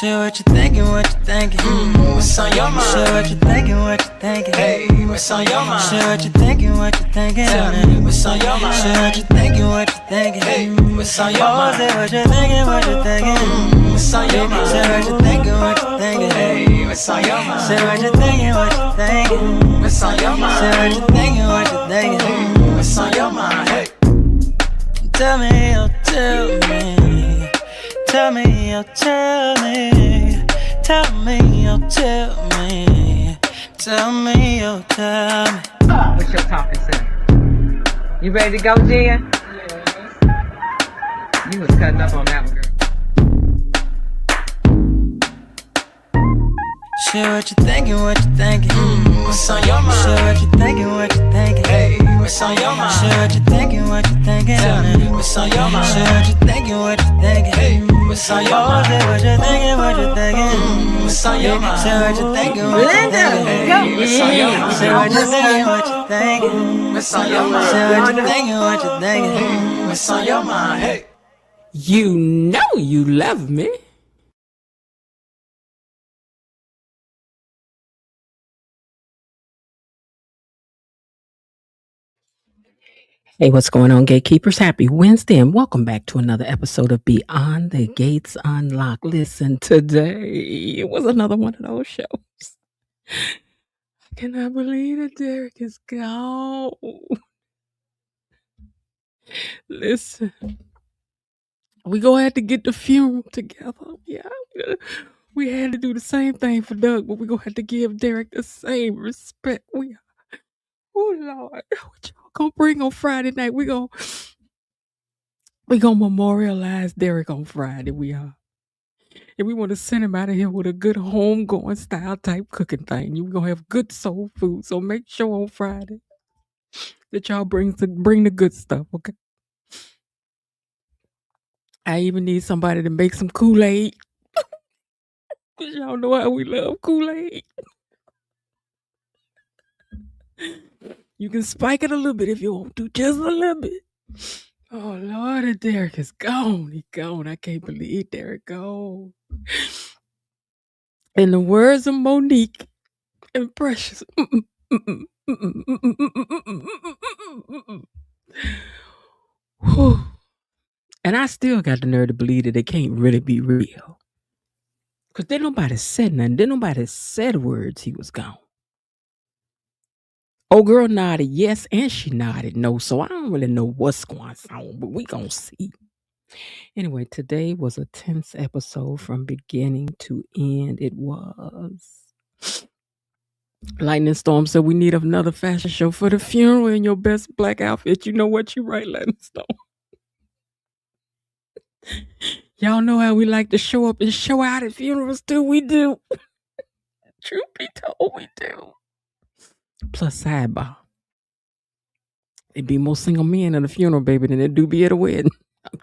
Share what you thinking, what you thinking. What's on your mind? Share what you thinking, what you thinking. Hey, what's on your mind? Share what you thinking, what you thinking. Tell me, what's on your mind? Share what you thinking, what you thinking. Hey, what's on your Oh, mind? say what you thinking, what you thinking. What's on your mind? Share what you thinking, what you thinking. Hey, what's on your mind? Share what you thinking, what you thinking. What's on your mind? Share what you thinking, what you thinking. What's on your mind? Hey, Tell me, oh, tell me. Tell me, oh, tell me. Tell me, oh, tell me. Tell me, oh, tell me. What's your talking sense? You ready to go, Jen? You was cutting up on that one, girl. Share what you thinking, what you thinking. what's on your mind? Share what you thinking, what you thinking. Hey, what's on your mind? Share what you thinking, what you thinking. Tell me, what's on your mind? Share what you thinking, what you thinking. Hey, what's on your Oh, mind? say what you thinking, what you thinking. What's on your mind? Share what you thinking, what you thinking. Hey, what's on your mind? Share what you thinking, what you thinking. What's on your mind? Share what you thinking, what you thinking. What's on your mind? Hey. You know you love me. Hey, what's going on, gatekeepers? Happy Wednesday, and welcome back to another episode of Beyond the Gates Unlocked. Listen, today it was another one of those shows. I cannot believe that Derek is gone. Listen, we gonna have to get the funeral together. Yeah, we had to do the same thing for Doug, but we gonna have to give Derek the same respect. Oh Lord, what y'all gonna bring on Friday night? We gonna memorialize Derek on Friday. We are. And we want to send him out of here with a good homegoing style type cooking thing. We're gonna have good soul food. So make sure on Friday that y'all bring the good stuff, okay? I even need somebody to make some Kool-Aid. Cause y'all know how we love Kool-Aid. You can spike it a little bit if you want to, just a little bit. Oh Lord, Derek is gone. He gone. I can't believe Derek gone. In the words of Monique and Precious. And I still got the nerve to believe that it can't really be real. Because then nobody said nothing. Then nobody said words he was gone. Old girl nodded yes, and she nodded no. So I don't really know what's going on, but we gonna see. Anyway, today was a tense episode from beginning to end. It was. Lightning Storm said we need another fashion show for the funeral in your best black outfit. You know what? You right, Lightning Storm. Y'all know how we like to show up and show out at funerals too. We do. Truth be told, we do. Plus, sidebar. It'd be more single men at a funeral, baby, than it do be at a wedding. I'm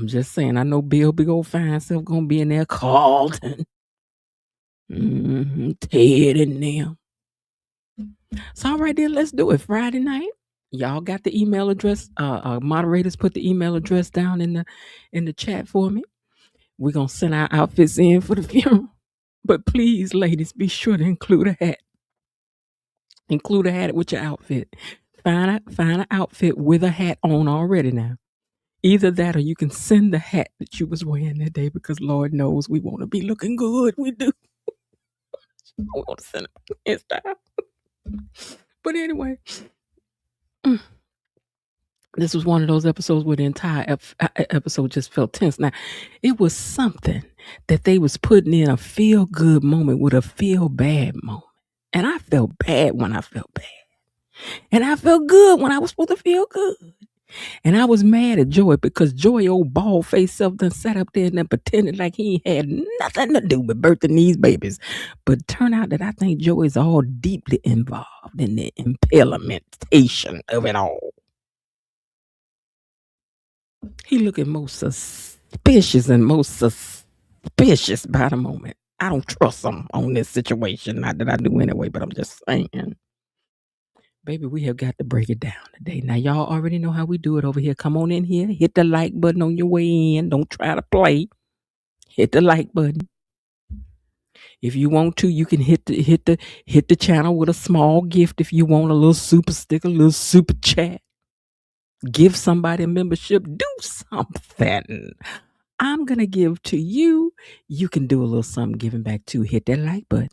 just saying. I know Bill, big old fine self, gonna be in there. Carlton. Ted and them. So, all right then, let's do it. Friday night. Y'all got the email address. Moderators put the email address down in the chat for me. We're gonna send our outfits in for the funeral. But please, ladies, be sure to include a hat. Include a hat with your outfit. Find an outfit with a hat on already now. Either that or you can send the hat that you was wearing that day, because Lord knows we want to be looking good. We do. We want to send it in style. But anyway, this was one of those episodes where the entire episode just felt tense. Now, it was something that they was putting in a feel-good moment with a feel-bad moment. And I felt bad when I felt bad. And I felt good when I was supposed to feel good. And I was mad at Joy because Joy, old bald-faced self, done sat up there and then pretended like he had nothing to do with birthing these babies. But it turned out that I think Joy is all deeply involved in the implementation of it all. He looking most suspicious by the moment. I don't trust him on this situation. Not that I do anyway, but I'm just saying. Baby, we have got to break it down today. Now, y'all already know how we do it over here. Come on in here. Hit the like button on your way in. Don't try to play. hit the like button. If you want to, you can hit the channel with a small gift. If you want a little super sticker, a little super chat, give somebody a membership, do something. I'm gonna give to you. You can do a little something giving back too. Hit that like button.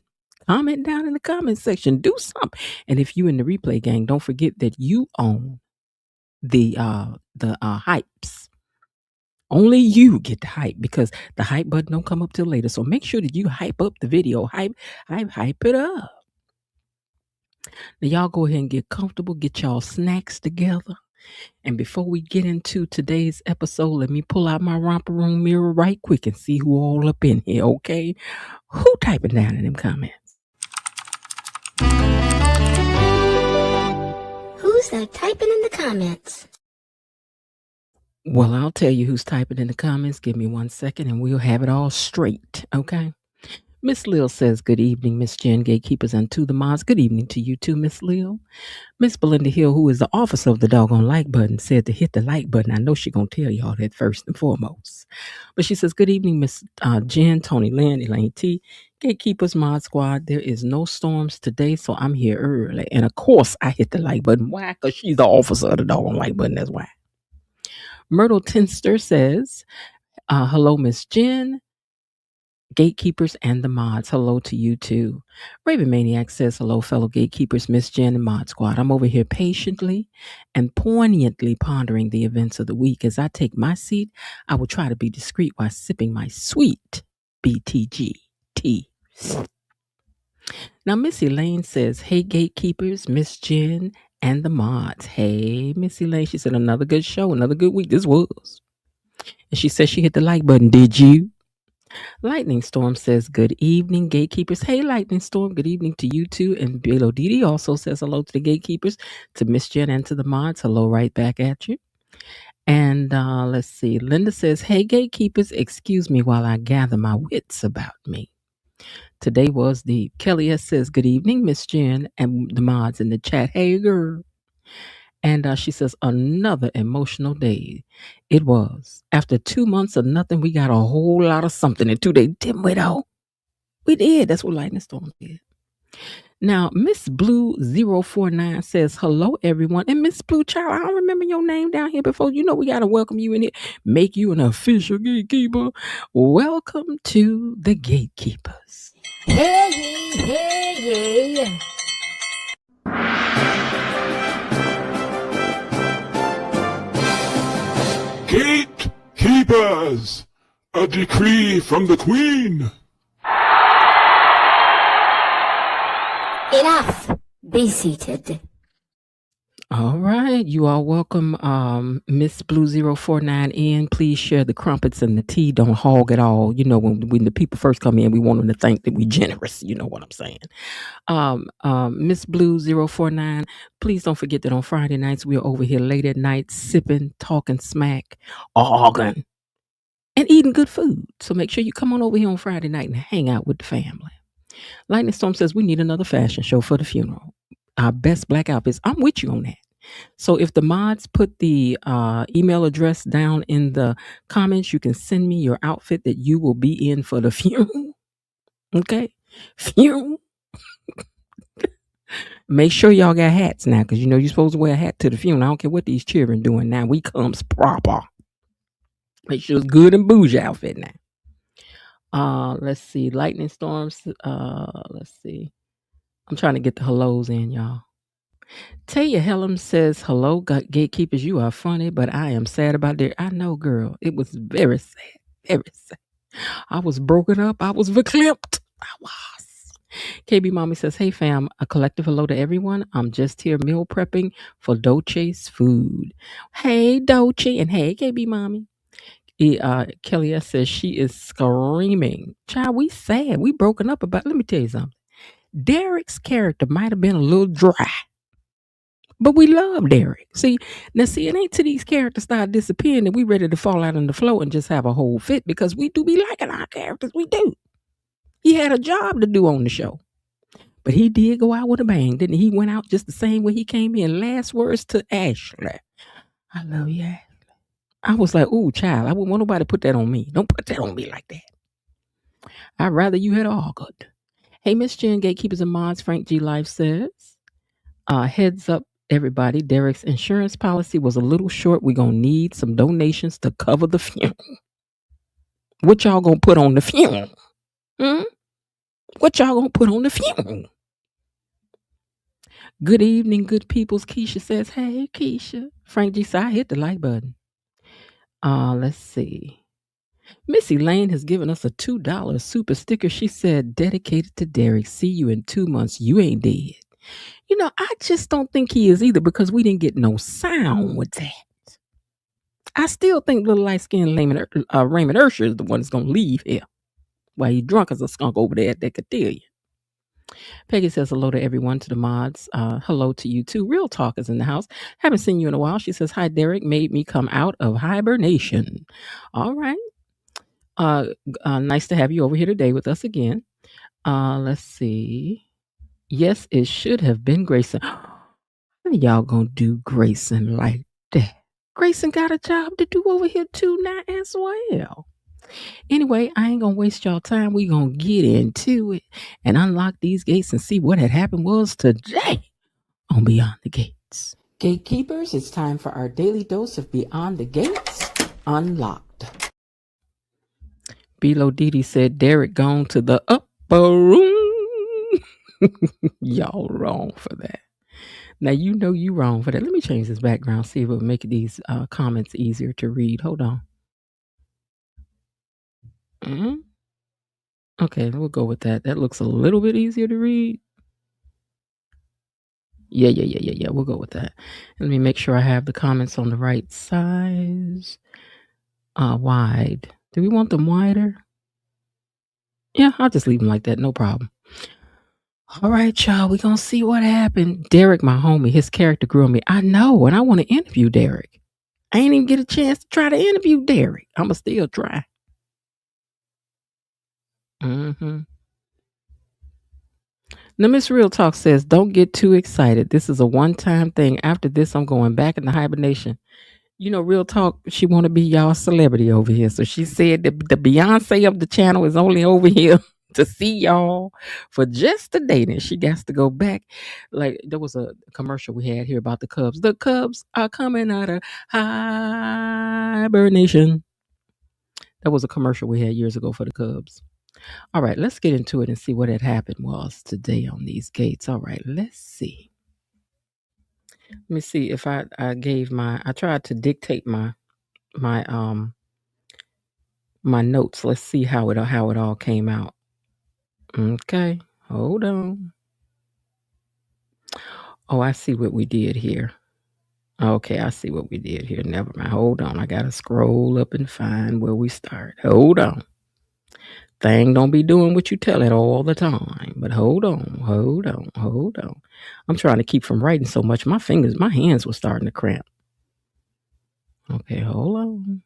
Comment down in the comment section. Do something. And if you in the replay gang, don't forget that you own the hypes. Only you get the hype because the hype button don't come up till later. So make sure that you hype up the video. Hype it up. Now y'all go ahead and get comfortable. Get y'all snacks together. And before we get into today's episode, let me pull out my romper room mirror right quick and see who all up in here, okay? Who typing down in them comments? Who's that typing in the comments? Well, I'll tell you who's typing in the comments. Give me 1 second and we'll have it all straight, okay? Miss Lil says, good evening, Miss Jen, gatekeepers and to the mods. Good evening to you too, Miss Lil. Miss Belinda Hill, who is the officer of the doggone like button, said to hit the like button. I know she's going to tell y'all that first and foremost. But she says, good evening, Miss Jen, Tony Lynn, Elaine T, gatekeepers, mod squad. There is no storms today, so I'm here early. And of course, I hit the like button. Why? Because she's the officer of the doggone like button. That's why. Myrtle Tinster says, hello, Miss Jen, gatekeepers and the mods. Hello to you too. Raven Maniac says, hello, fellow gatekeepers, Miss Jen and Mod Squad. I'm over here patiently and poignantly pondering the events of the week. As I take my seat, I will try to be discreet while sipping my sweet BTG tea. Now, Miss Elaine says, hey, gatekeepers, Miss Jen and the mods. Hey, Miss Elaine. She said, another good show, another good week. This was. And she said she hit the like button. Did you? Lightning Storm says, good evening, gatekeepers. Hey, Lightning Storm, good evening to you too. And Bill O'Didi also says hello to the gatekeepers, to Miss Jen and to the mods. Hello right back at you. And let's see. Linda says, hey, gatekeepers, excuse me while I gather my wits about me. Today was the Kelly S says, good evening, Miss Jen and the mods in the chat. Hey, girl. And she says, another emotional day. It was. After 2 months of nothing, we got a whole lot of something in 2 days. Didn't we though? We did. That's what Lightning Storm did. Now, Miss Blue 049 says, hello, everyone. And Miss Blue Child, I don't remember your name down here before. You know we got to welcome you in here. Make you an official gatekeeper. Welcome to the gatekeepers. Hey, hey. Gatekeepers! A decree from the Queen! Enough! Be seated. All right. You are welcome, Miss Blue 049 in. Please share the crumpets and the tea. Don't hog it all. You know, when the people first come in, we want them to think that we're generous. You know what I'm saying? Miss Blue 049, please don't forget that on Friday nights, we're over here late at night, sipping, talking smack, arguing, and eating good food. So make sure you come on over here on Friday night and hang out with the family. Lightning Storm says, we need another fashion show for the funeral. Our best black outfits. I'm with you on that. So if the mods put the email address down in the comments, you can send me your outfit that you will be in for the funeral. Okay? Funeral. Make sure y'all got hats now, because you know you're supposed to wear a hat to the funeral. I don't care what these children doing now. We comes proper. Make sure it's good and bougie outfit now. Let's see. Lightning Storms. Let's see. I'm trying to get the hellos in, y'all. Taya Helen says, hello, gatekeepers. You are funny, but I am sad about that. I know, girl. It was very sad. Very sad. I was broken up. I was verklempt. I was. KB Mommy says, hey, fam, a collective hello to everyone. I'm just here meal prepping for Dolce's food. Hey, Dolce. And hey, KB Mommy. Kelly S says she is screaming. Child, we sad. We broken up about. Let me tell you something. Derek's character might have been a little dry, but we love Derek. See, it ain't till these characters start disappearing that we ready to fall out on the floor and just have a whole fit, because we do be liking our characters. We do. He had a job to do on the show, but he did go out with a bang, didn't he? He went out just the same way he came in. Last words to Ashley. I love you, Ashley. I was like, ooh, child, I wouldn't want nobody to put that on me. Don't put that on me like that. I'd rather you had augured. Hey, Miss Jen, Gatekeepers and Mods, Frank G. Life says, heads up, everybody. Derek's insurance policy was a little short. We're going to need some donations to cover the funeral. What y'all going to put on the funeral? What y'all going to put on the funeral? Good evening, good peoples. Keisha says, hey, Keisha. Frank G. said, I hit the like button. Let's see. Missy Lane has given us a $2 super sticker. She said, dedicated to Derek. See you in 2 months. You ain't dead. You know, I just don't think he is either because we didn't get no sound with that. I still think little light-skinned Raymond Ursher is the one that's going to leave here while he drunk as a skunk over there at that cotillion. Peggy says hello to everyone, to the mods. Hello to you too. Real Talk is in the house. Haven't seen you in a while. She says, hi, Derek. Made me come out of hibernation. All right. Nice to have you over here today with us again. Let's see. Yes, it should have been Grayson. How y'all gonna do Grayson like that? Grayson got a job to do over here too now as well. Anyway, I ain't gonna waste y'all time. We gonna get into it and unlock these gates and see what had happened was today on Beyond the Gates. Gatekeepers, it's time for our daily dose of Beyond the Gates Unlocked. Bilo Didi said Derek gone to the upper room. Y'all wrong for that. Now you know you wrong for that. Let me change this background, see if it'll make these comments easier to read. Hold on. Okay, we'll go with that. That looks a little bit easier to read. Yeah. We'll go with that. Let me make sure I have the comments on the right size. Wide. Do we want them wider? Yeah, I'll just leave them like that. No problem. All right, y'all. We're going to see what happened. Derek, my homie, his character grew on me. I know, and I want to interview Derek. I ain't even get a chance to try to interview Derek. I'm going to still try. Now, Miss Real Talk says, don't get too excited. This is a one-time thing. After this, I'm going back into hibernation. You know, Real Talk, she want to be y'all celebrity over here. So she said that the Beyonce of the channel is only over here to see y'all for just a day. Then she gets to go back. Like, there was a commercial we had here about the Cubs. The Cubs are coming out of hibernation. That was a commercial we had years ago for the Cubs. All right, let's get into it and see what had happened was today on these gates. All right, let's see. Let me see if I tried to dictate my notes. Let's see how it all came out. Okay, hold on. Oh, I see what we did here. Okay, I see what we did here. Never mind. Hold on. I gotta scroll up and find where we start. Hold on. Thing don't be doing what you tell it all the time. But hold on. I'm trying to keep from writing so much. My hands were starting to cramp. Okay, hold on.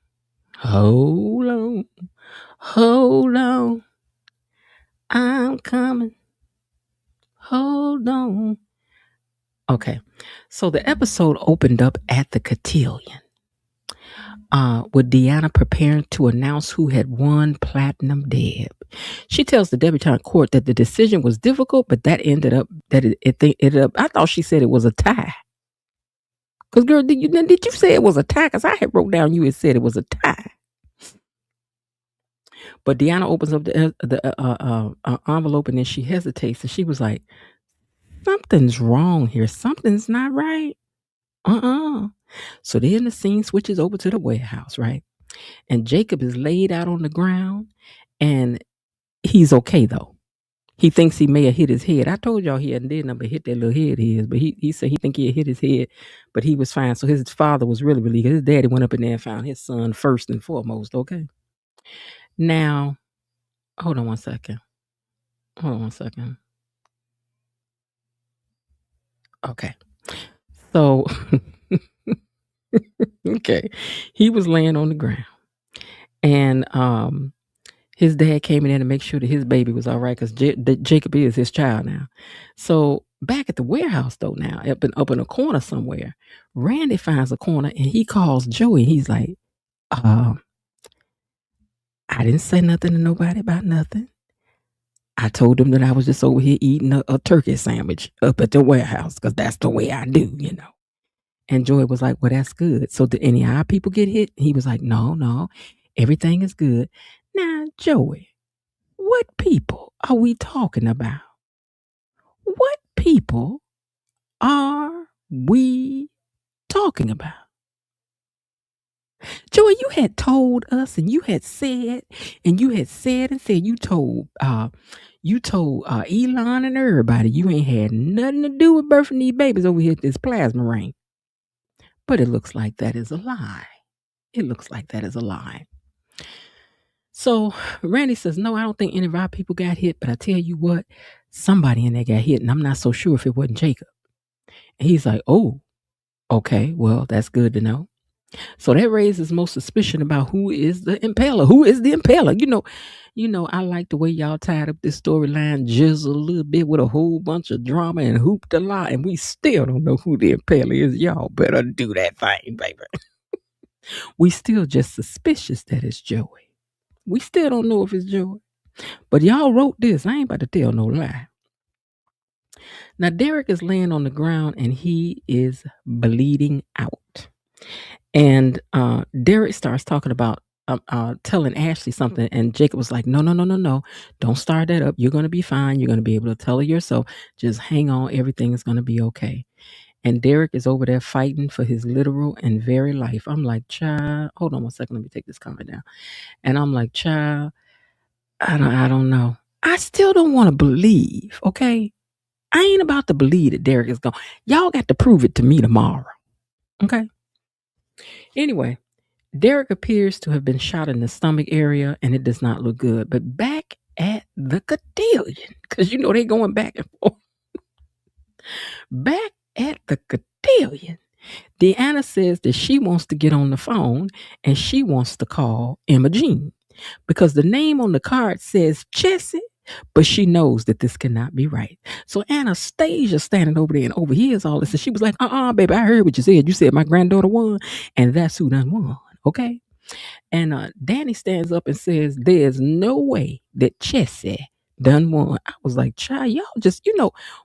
I'm coming. Hold on. Okay, so the episode opened up at the cotillion. With Deanna preparing to announce who had won Platinum Deb. She tells the debutante court that the decision was difficult, but that ended up I thought she said it was a tie. Because, girl, did you say it was a tie? Because I had wrote down you had said it was a tie. But Deanna opens up the envelope and then she hesitates and she was like, something's wrong here. Something's not right. So then the scene switches over to the warehouse, right? And Jacob is laid out on the ground and he's okay though. He thinks he may have hit his head. I told y'all he hadn't did nothing but hit that little head of his, but he said he think he had hit his head, but he was fine. So his father was really relieved. His daddy went up in there and found his son first and foremost, okay? Now, hold on one second. Okay. So, okay. He was laying on the ground. And his dad came in there to make sure that his baby was all right because Jacob is his child now. So back at the warehouse, though, now, up in a corner somewhere, Randy finds a corner and he calls Joey. He's like, I didn't say nothing to nobody about nothing. I told them that I was just over here eating a turkey sandwich up at the warehouse because that's the way I do, you know. And Joy was like, well, that's good. So did any of our people get hit? He was like, no, everything is good. Now, Joey, what people are we talking about? What people are we talking about? Joey, you had told us and you had said you told Elon and everybody you ain't had nothing to do with birthing these babies over here at this plasma ring. But it looks like that is a lie. It looks like that is a lie. So Randy says, no, I don't think any of our people got hit, but I tell you what, somebody in there got hit, and I'm not so sure if it wasn't Jacob. And he's like, oh, okay, well, that's good to know. So that raises most suspicion about who is the impaler. Who is the impaler? You know, I like the way y'all tied up this storyline just a little bit with a whole bunch of drama and hooped a lot, and we still don't know who the impaler is. Y'all better do that thing, baby. We still just suspicious that it's Joey. We still don't know if it's Joey. But y'all wrote this. I ain't about to tell no lie. Now, Derek is laying on the ground and he is bleeding out. And Derek starts talking about telling Ashley something. And Jacob was like, no. Don't start that up. You're going to be fine. You're going to be able to tell her yourself. Just hang on. Everything is going to be okay. And Derek is over there fighting for his literal and very life. I'm like, child, hold on one second. Let me take this comment down. And I'm like, child, I don't know. I still don't want to believe, okay? I ain't about to believe that Derek is gone. Y'all got to prove it to me tomorrow, okay? Anyway, Derek appears to have been shot in the stomach area, and it does not look good. But back at the cotillion, because you know they going back and forth. Back at the cotillion, Deanna says that she wants to get on the phone and she wants to call Emma Jean because the name on the card says Chessie, but she knows that this cannot be right. So Anastasia standing over there and overhears all this, and she was like, baby, I heard what you said. You said my granddaughter won, and that's who done won, okay? And Danny stands up and says, there's no way that Chessie done won. I was like, child, y'all just,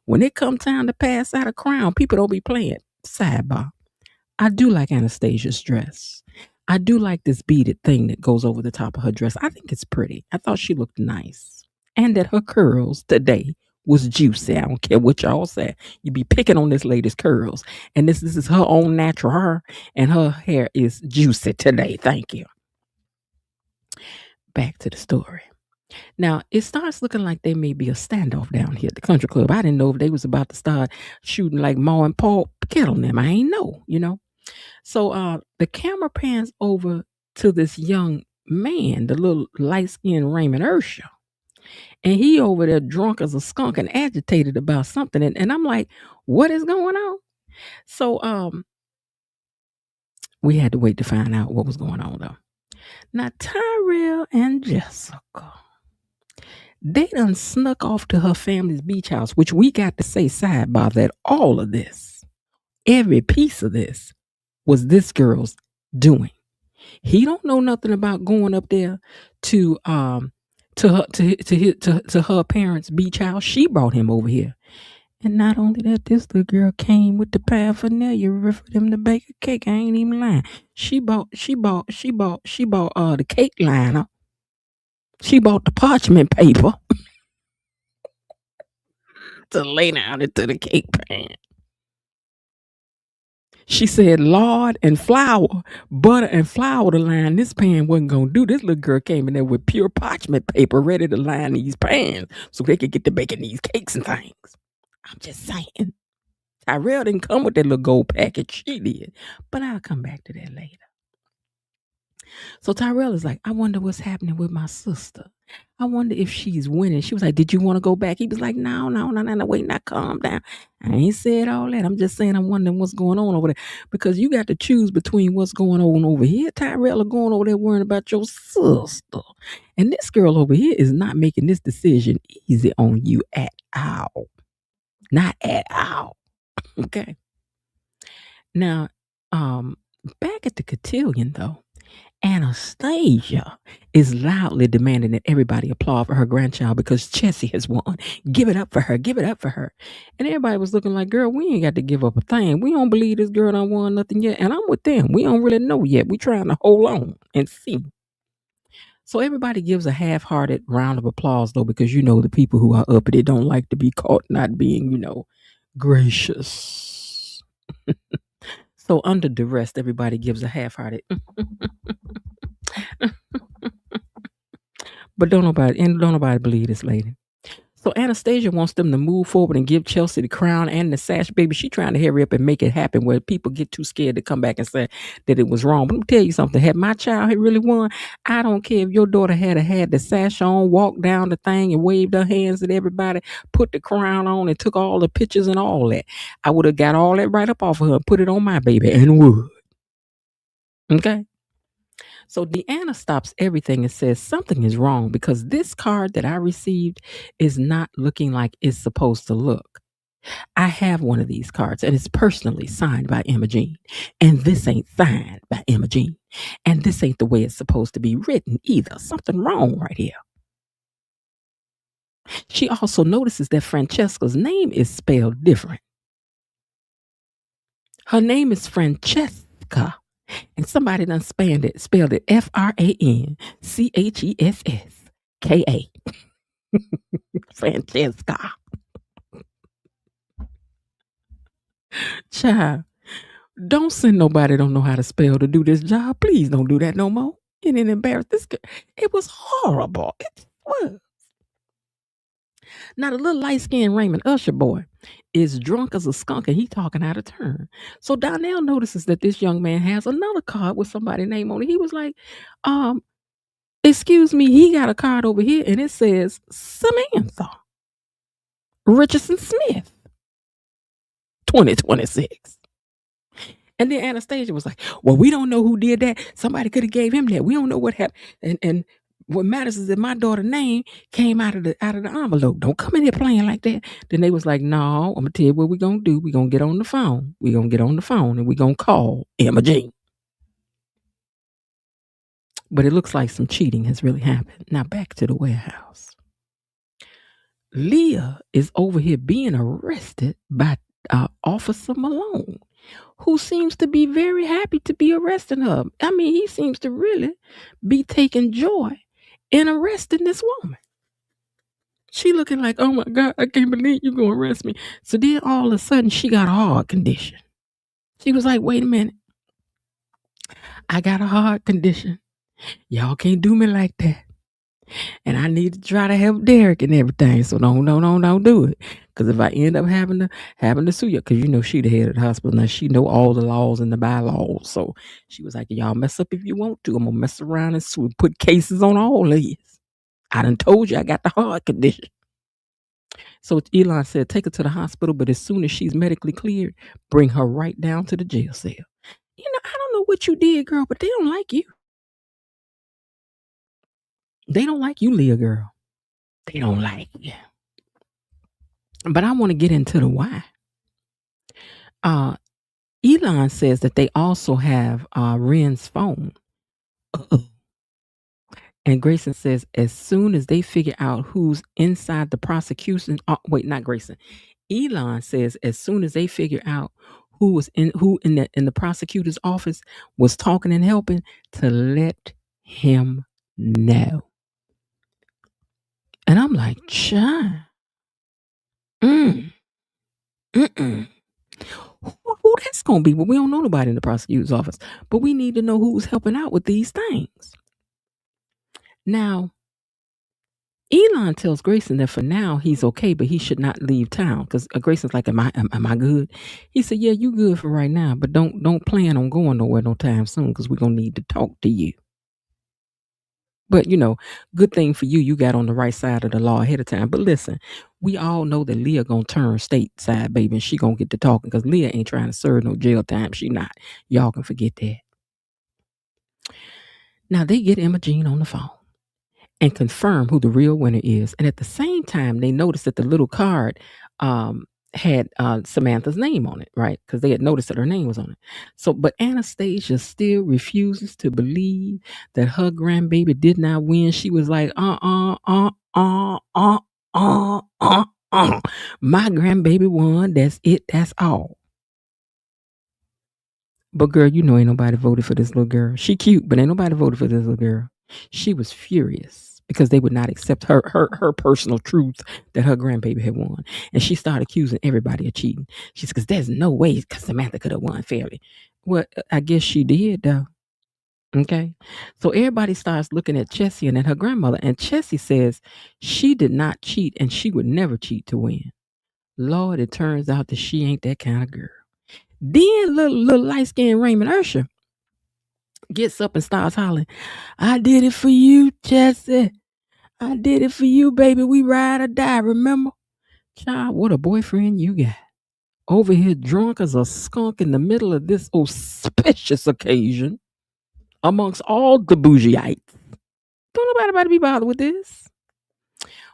when it come time to pass out a crown, people don't be playing. Sidebar. I do like Anastasia's dress. I do like this beaded thing that goes over the top of her dress. I think it's pretty. I thought she looked nice. And that her curls today was juicy. I don't care what y'all say. You be picking on this lady's curls. And this is her own natural hair. And her hair is juicy today. Thank you. Back to the story. Now, it starts looking like there may be a standoff down here at the country club. I didn't know if they was about to start shooting like Ma and Paul Kettle them. I ain't know. So the camera pans over to this young man, the little light-skinned Raymond Ursha. And he over there drunk as a skunk and agitated about something. And I'm like, what is going on? So we had to wait to find out what was going on, though. Now, Tyrell and Jessica, they done snuck off to her family's beach house, which we got to say sidebar that all of this, every piece of this, was this girl's doing. He don't know nothing about going up there to her parents' beach house. She brought him over here. And not only that, this little girl came with the paraphernalia for them to bake a cake. I ain't even lying. She bought the cake liner. She bought the parchment paper to lay down into the cake pan. She said lard and flour, butter and flour to line this pan wasn't going to do. This little girl came in there with pure parchment paper ready to line these pans so they could get to baking these cakes and things. I'm just saying. Tyrell didn't come with that little gold package. She did. But I'll come back to that later. So Tyrell is like, I wonder what's happening with my sister. I wonder if she's winning. She was like, did you want to go back? He was like, no, wait, now calm down. I ain't said all that. I'm just saying I'm wondering what's going on over there. Because you got to choose between what's going on over here, Tyrell, or going over there worrying about your sister. And this girl over here is not making this decision easy on you at all. Not at all. Okay. Now, back at the cotillion, though, Anastasia is loudly demanding that everybody applaud for her grandchild because Chessie has won. Give it up for her. Give it up for her. And everybody was looking like, girl, we ain't got to give up a thing. We don't believe this girl done won nothing yet. And I'm with them. We don't really know yet. We trying to hold on and see. So everybody gives a half-hearted round of applause, though, because the people who are uppity don't like to be caught not being, gracious. So under duress, everybody gives a half-hearted. But don't nobody believe this lady. So Anastasia wants them to move forward and give Chelsea the crown and the sash, baby. She trying to hurry up and make it happen where people get too scared to come back and say that it was wrong. But let me tell you something. Had my child had really won, I don't care if your daughter had the sash on, walked down the thing and waved her hands at everybody, put the crown on and took all the pictures and all that. I would have got all that right up off of her and put it on my baby and would. Okay? So Deanna stops everything and says something is wrong because this card that I received is not looking like it's supposed to look. I have one of these cards and it's personally signed by Emma Jean. And this ain't signed by Emma Jean. And this ain't the way it's supposed to be written either. Something wrong right here. She also notices that Francesca's name is spelled different. Her name is Francesca. And somebody done spelled it Francesska. Francesca. Child, don't send nobody don't know how to spell to do this job. Please don't do that no more. It didn't embarrass this girl. It was horrible. It was. Now the little light-skinned Raymond Usher boy is drunk as a skunk and he talking out of turn. So Donnell notices that this young man has another card with somebody's name on it. He was like, excuse me, he got a card over here and it says Samantha Richardson Smith, 2026. And then Anastasia was like, well, we don't know who did that. Somebody could have gave him that. We don't know what happened. And what matters is that my daughter's name came out of the envelope. Don't come in here playing like that. Then they was like, no, I'm gonna tell you what we're gonna do. We're gonna get on the phone. We're gonna get on the phone and we're gonna call Emma Jean. But it looks like some cheating has really happened. Now back to the warehouse. Leah is over here being arrested by Officer Malone, who seems to be very happy to be arresting her. I mean, he seems to really be taking joy in arresting this woman. She looking like, oh my God, I can't believe you're going to arrest me. So then all of a sudden she got a heart condition. She was like, wait a minute. I got a heart condition. Y'all can't do me like that. And I need to try to help Derek and everything. So don't do it. Because if I end up having to sue you, because she the head of the hospital. Now she know all the laws and the bylaws. So she was like, y'all mess up if you want to. I'm going to mess around and sue, put cases on all of you. I done told you I got the heart condition. So Elon said, take her to the hospital, but as soon as she's medically cleared, bring her right down to the jail cell. I don't know what you did, girl, but they don't like you. They don't like you, Leah, girl. They don't like you. But I want to get into the why. Elon says that they also have Ren's phone. And Grayson says as soon as they figure out who's inside the prosecution, not Grayson. Elon says as soon as they figure out who in the prosecutor's office was talking and helping, to let him know. And I'm like, child. Who that's gonna be? Well, we don't know nobody in the prosecutor's office, but we need to know who's helping out with these things. Now, Elon tells Grayson that for now he's okay, but he should not leave town. Because Grayson's like, am I good? He said, yeah, you good for right now, but don't plan on going nowhere no time soon, because we're gonna need to talk to you. But good thing for you, you got on the right side of the law ahead of time. But listen, we all know that Leah gonna turn stateside, baby, and she gonna get to talking, because Leah ain't trying to serve no jail time. She not. Y'all can forget that. Now they get Emma Jean on the phone and confirm who the real winner is. And at the same time, they notice that the little card had Samantha's name on it, right? Because they had noticed that her name was on it. So, but Anastasia still refuses to believe that her grandbaby did not win. She was like, my grandbaby won. That's it. That's all. But girl, you know ain't nobody voted for this little girl. She cute, but ain't nobody voted for this little girl. She was furious because they would not accept her personal truth that her grandbaby had won. And she started accusing everybody of cheating. She said, because there's no way because Samantha could have won fairly. Well, I guess she did though. Okay. So everybody starts looking at Chessie and at her grandmother. And Chessie says she did not cheat and she would never cheat to win. Lord, it turns out that she ain't that kind of girl. Then little light-skinned Raymond Ursher gets up and starts hollering, I did it for you, Chessie. I did it for you, baby. We ride or die, remember? Child, what a boyfriend you got. Over here drunk as a skunk in the middle of this auspicious occasion amongst all the bougieites. Don't nobody about to be bothered with this.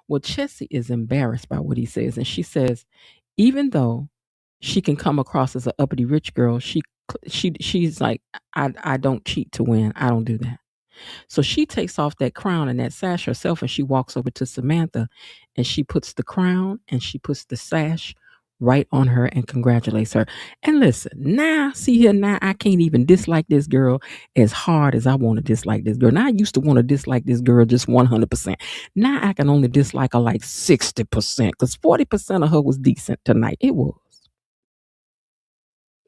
Well, Chessie is embarrassed by what he says, and she says, even though she can come across as an uppity rich girl, she's like, I don't cheat to win. I don't do that. So she takes off that crown and that sash herself, and she walks over to Samantha, and she puts the crown and she puts the sash right on her and congratulates her. And listen, now, see here, now I can't even dislike this girl as hard as I want to dislike this girl. Now I used to want to dislike this girl just 100%. Now I can only dislike her like 60% because 40% of her was decent tonight. It was.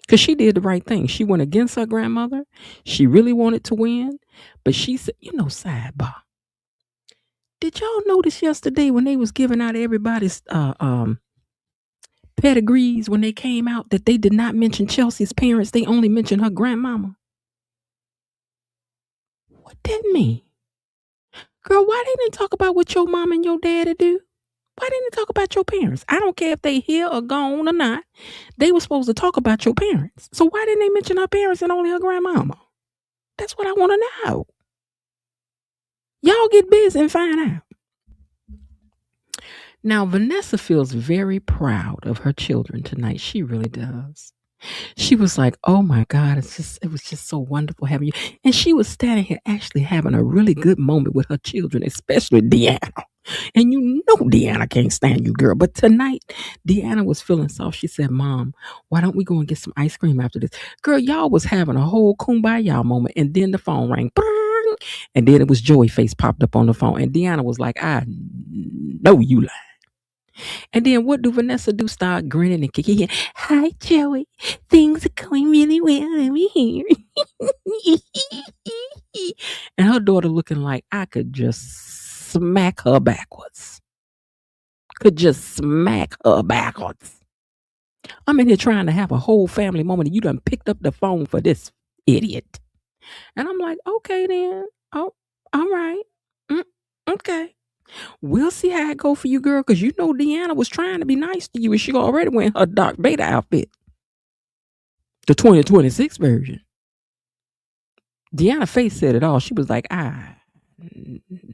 Because she did the right thing. She went against her grandmother. She really wanted to win. But she said, sidebar. Did y'all notice yesterday when they was giving out everybody's pedigrees when they came out that they did not mention Chelsea's parents? They only mentioned her grandmama. What that mean? Girl, why they didn't talk about what your mom and your daddy do? Why didn't they talk about your parents? I don't care if they here or gone or not. They were supposed to talk about your parents. So why didn't they mention her parents and only her grandmama? That's what I want to know. Y'all get busy and find out. Now, Vanessa feels very proud of her children tonight. She really does. She was like, oh my God, it was just so wonderful having you. And she was standing here actually having a really good moment with her children, especially Deanna. And you know Deanna can't stand you, girl. But tonight, Deanna was feeling soft. She said, Mom, why don't we go and get some ice cream after this? Girl, y'all was having a whole kumbaya moment. And then the phone rang. And then it was Joey face popped up on the phone. And Deanna was like, I know you lying. And then what do Vanessa do? Start grinning and kicking. Hi, Joey. Things are going really well over here. And her daughter looking like I could just smack her backwards. I'm in here trying to have a whole family moment and you done picked up the phone for this idiot. And I'm like, okay then. Oh, all right. Okay. We'll see how it go for you, girl, because you know Deanna was trying to be nice to you and she already went her Dark Vader outfit. The 2026 version. Deanna's face said it all. She was like, I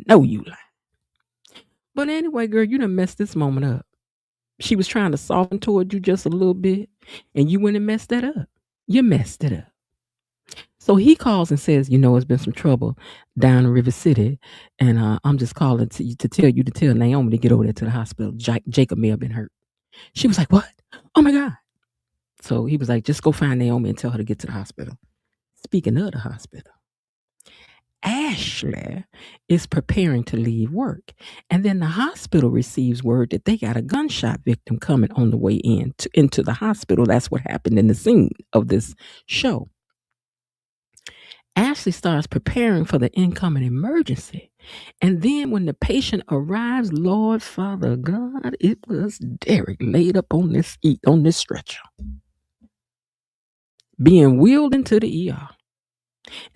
know you lie. But anyway, girl, you done messed this moment up. She was trying to soften toward you just a little bit, and you went and messed that up. You messed it up. So he calls and says, it's been some trouble down in River City, and I'm just calling to tell Naomi to get over there to the hospital. Jacob may have been hurt. She was like, what? Oh, my God. So he was like, just go find Naomi and tell her to get to the hospital. Speaking of the hospital, Ashley is preparing to leave work. And then the hospital receives word that they got a gunshot victim coming on the way into the hospital. That's what happened in the scene of this show. Ashley starts preparing for the incoming emergency. And then when the patient arrives, Lord Father God, it was Derek laid up on this stretcher, being wheeled into the ER.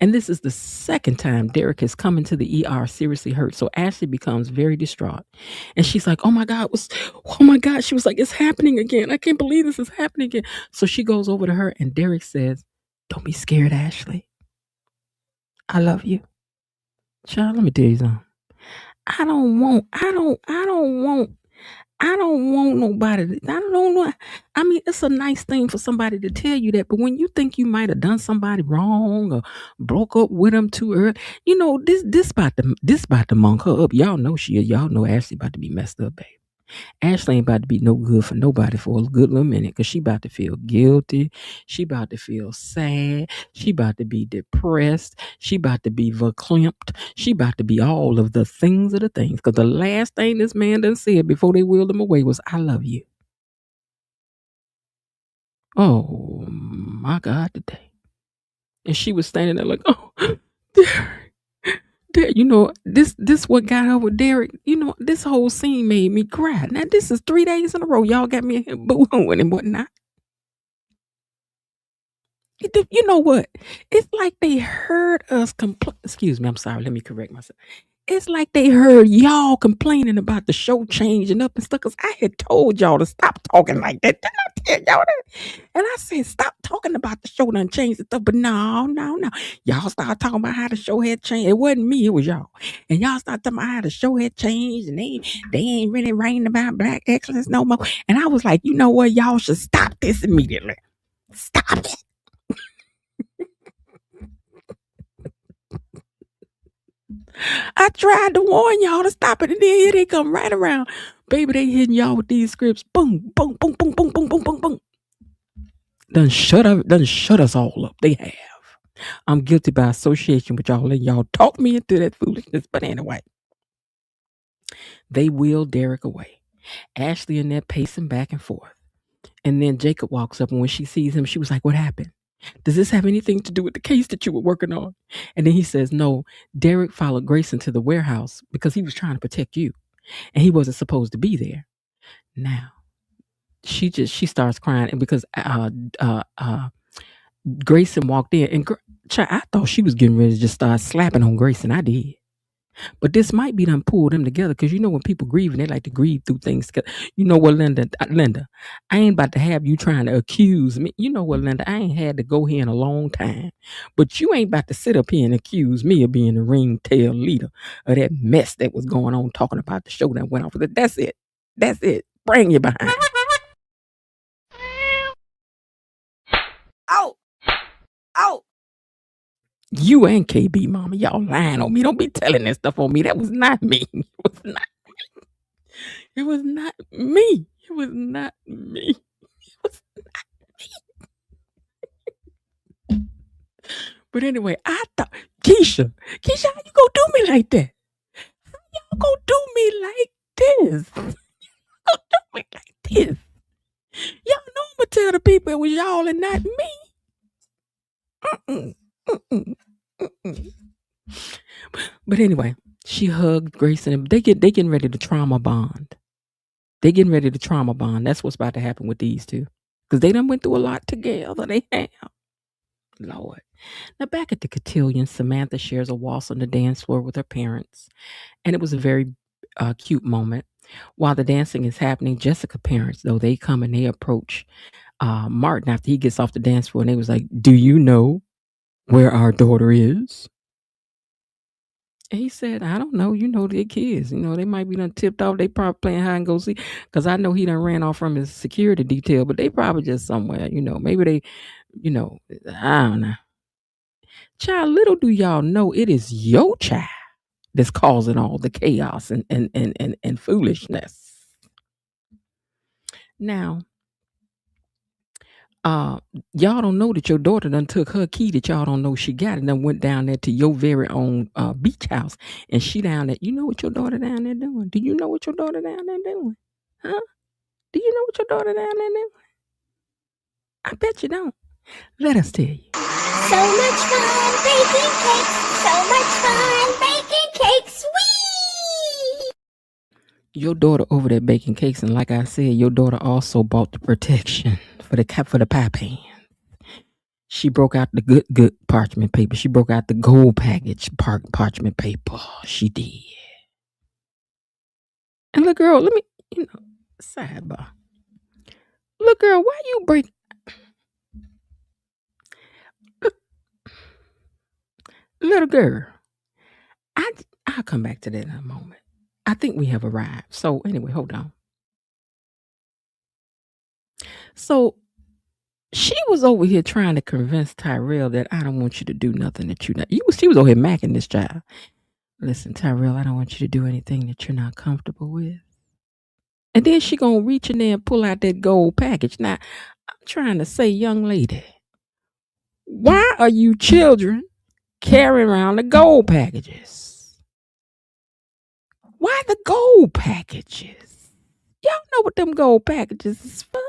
And this is the second time Derek has come into the ER seriously hurt. So Ashley becomes very distraught. And she's like, oh my God. She was like, it's happening again. I can't believe this is happening again. So she goes over to her and Derek says, don't be scared, Ashley. I love you. Child, let me tell you something. I don't want I don't want nobody. I don't know. I mean, it's a nice thing for somebody to tell you that, but when you think you might have done somebody wrong or broke up with them too early, this about to monk her up. Y'all know Ashley about to be messed up, baby. Ashley ain't about to be no good for nobody for a good little minute because she about to feel guilty. She about to feel sad. She about to be depressed. She about to be verklempt. She about to be all of the things of the things because the last thing this man done said before they wheeled him away was, I love you. Oh, my God, today. And she was standing there like, oh, Derek, this what got her with Derek. This whole scene made me cry. Now, this is 3 days in a row. Y'all got me in here boo-hooing and whatnot. You know what? It's like they heard us complain. Excuse me, I'm sorry. Let me correct myself. It's like they heard y'all complaining about the show changing up and stuff. Because I had told y'all to stop talking like that. Didn't I tell y'all that? And I said, stop talking about the show done changed and stuff. But no. Y'all started talking about how the show had changed. It wasn't me, it was y'all. And y'all started talking about how the show had changed and they ain't really writing about black excellence no more. And I was like, you know what? Y'all should stop this immediately. Stop it. I tried to warn y'all to stop it, and then here they come right around. Baby, they hitting y'all with these scripts. Boom, boom, boom, boom, boom, boom, boom, boom, boom. Done shut us all up. They have. I'm guilty by association with y'all, and y'all talk me into that foolishness. But anyway, they wheeled Derek away. Ashley and they're pacing back and forth. And then Jacob walks up, and when she sees him, she was like, what happened? Does this have anything to do with the case that you were working on? And then he says, no, Derek followed Grayson to the warehouse because he was trying to protect you. And he wasn't supposed to be there. Now, she starts crying, and because Grayson walked in, and I thought she was getting ready to just start slapping on Grayson. I did. But this might be done pull them together because when people grieve, and they like to grieve through things. You know what, Linda, I ain't about to have you trying to accuse me. You know what, Linda, I ain't had to go here in a long time. But you ain't about to sit up here and accuse me of being the ringtail leader of that mess that was going on talking about the show that went off. That's it. That's it. Bring you behind. Ow! Ow! You and KB, mama, y'all lying on me. Don't be telling that stuff on me. That was not me. It was not me. It was not me. It was not me. It was not me. But anyway, I thought, Keisha, how you gonna do me like that? How y'all gonna do me like this? Gonna do me like this? Y'all know I'm gonna tell the people it was y'all and not me. But anyway, she hugged Grayson, and they getting ready to trauma bond. They getting ready to trauma bond. That's what's about to happen with these two, because they done went through a lot together. They have. Lord. Now back at the cotillion, Samantha shares a waltz on the dance floor with her parents, and it was a very cute moment. While the dancing is happening, Jessica's parents, though, they come and they approach Martin after he gets off the dance floor, and they was like, do you know where our daughter is? And he said, I don't know. They're kids. They might be done tipped off. They probably playing hide and go seek. Because I know he done ran off from his security detail, but they probably just somewhere, maybe they, I don't know. Child, little do y'all know it is your child that's causing all the chaos and foolishness. Now, y'all don't know that your daughter done took her key that y'all don't know she got and then went down there to your very own beach house, and she down there. You know what your daughter down there doing? Do you know what your daughter down there doing? Huh? Do you know what your daughter down there doing? I bet you don't. Let us tell you. So much fun baking cakes. So much fun baking cakes. Whee! Your daughter over there baking cakes, and like I said, your daughter also bought the protection for the pie pan. She broke out the good parchment paper. She broke out the gold package parchment paper. She did. And look, girl, let me, sidebar. Look, girl, why you break? Little girl, I'll come back to that in a moment. I think we have arrived. So anyway, hold on. So she was over here trying to convince Tyrell that I don't want you to do nothing that you not. She was over here macking this child. Listen, Tyrell, I don't want you to do anything that you're not comfortable with. And then she gonna reach in there and pull out that gold package. Now, I'm trying to say, young lady, why are you children carrying around the gold packages? Why the gold packages? Y'all know what them gold packages is for?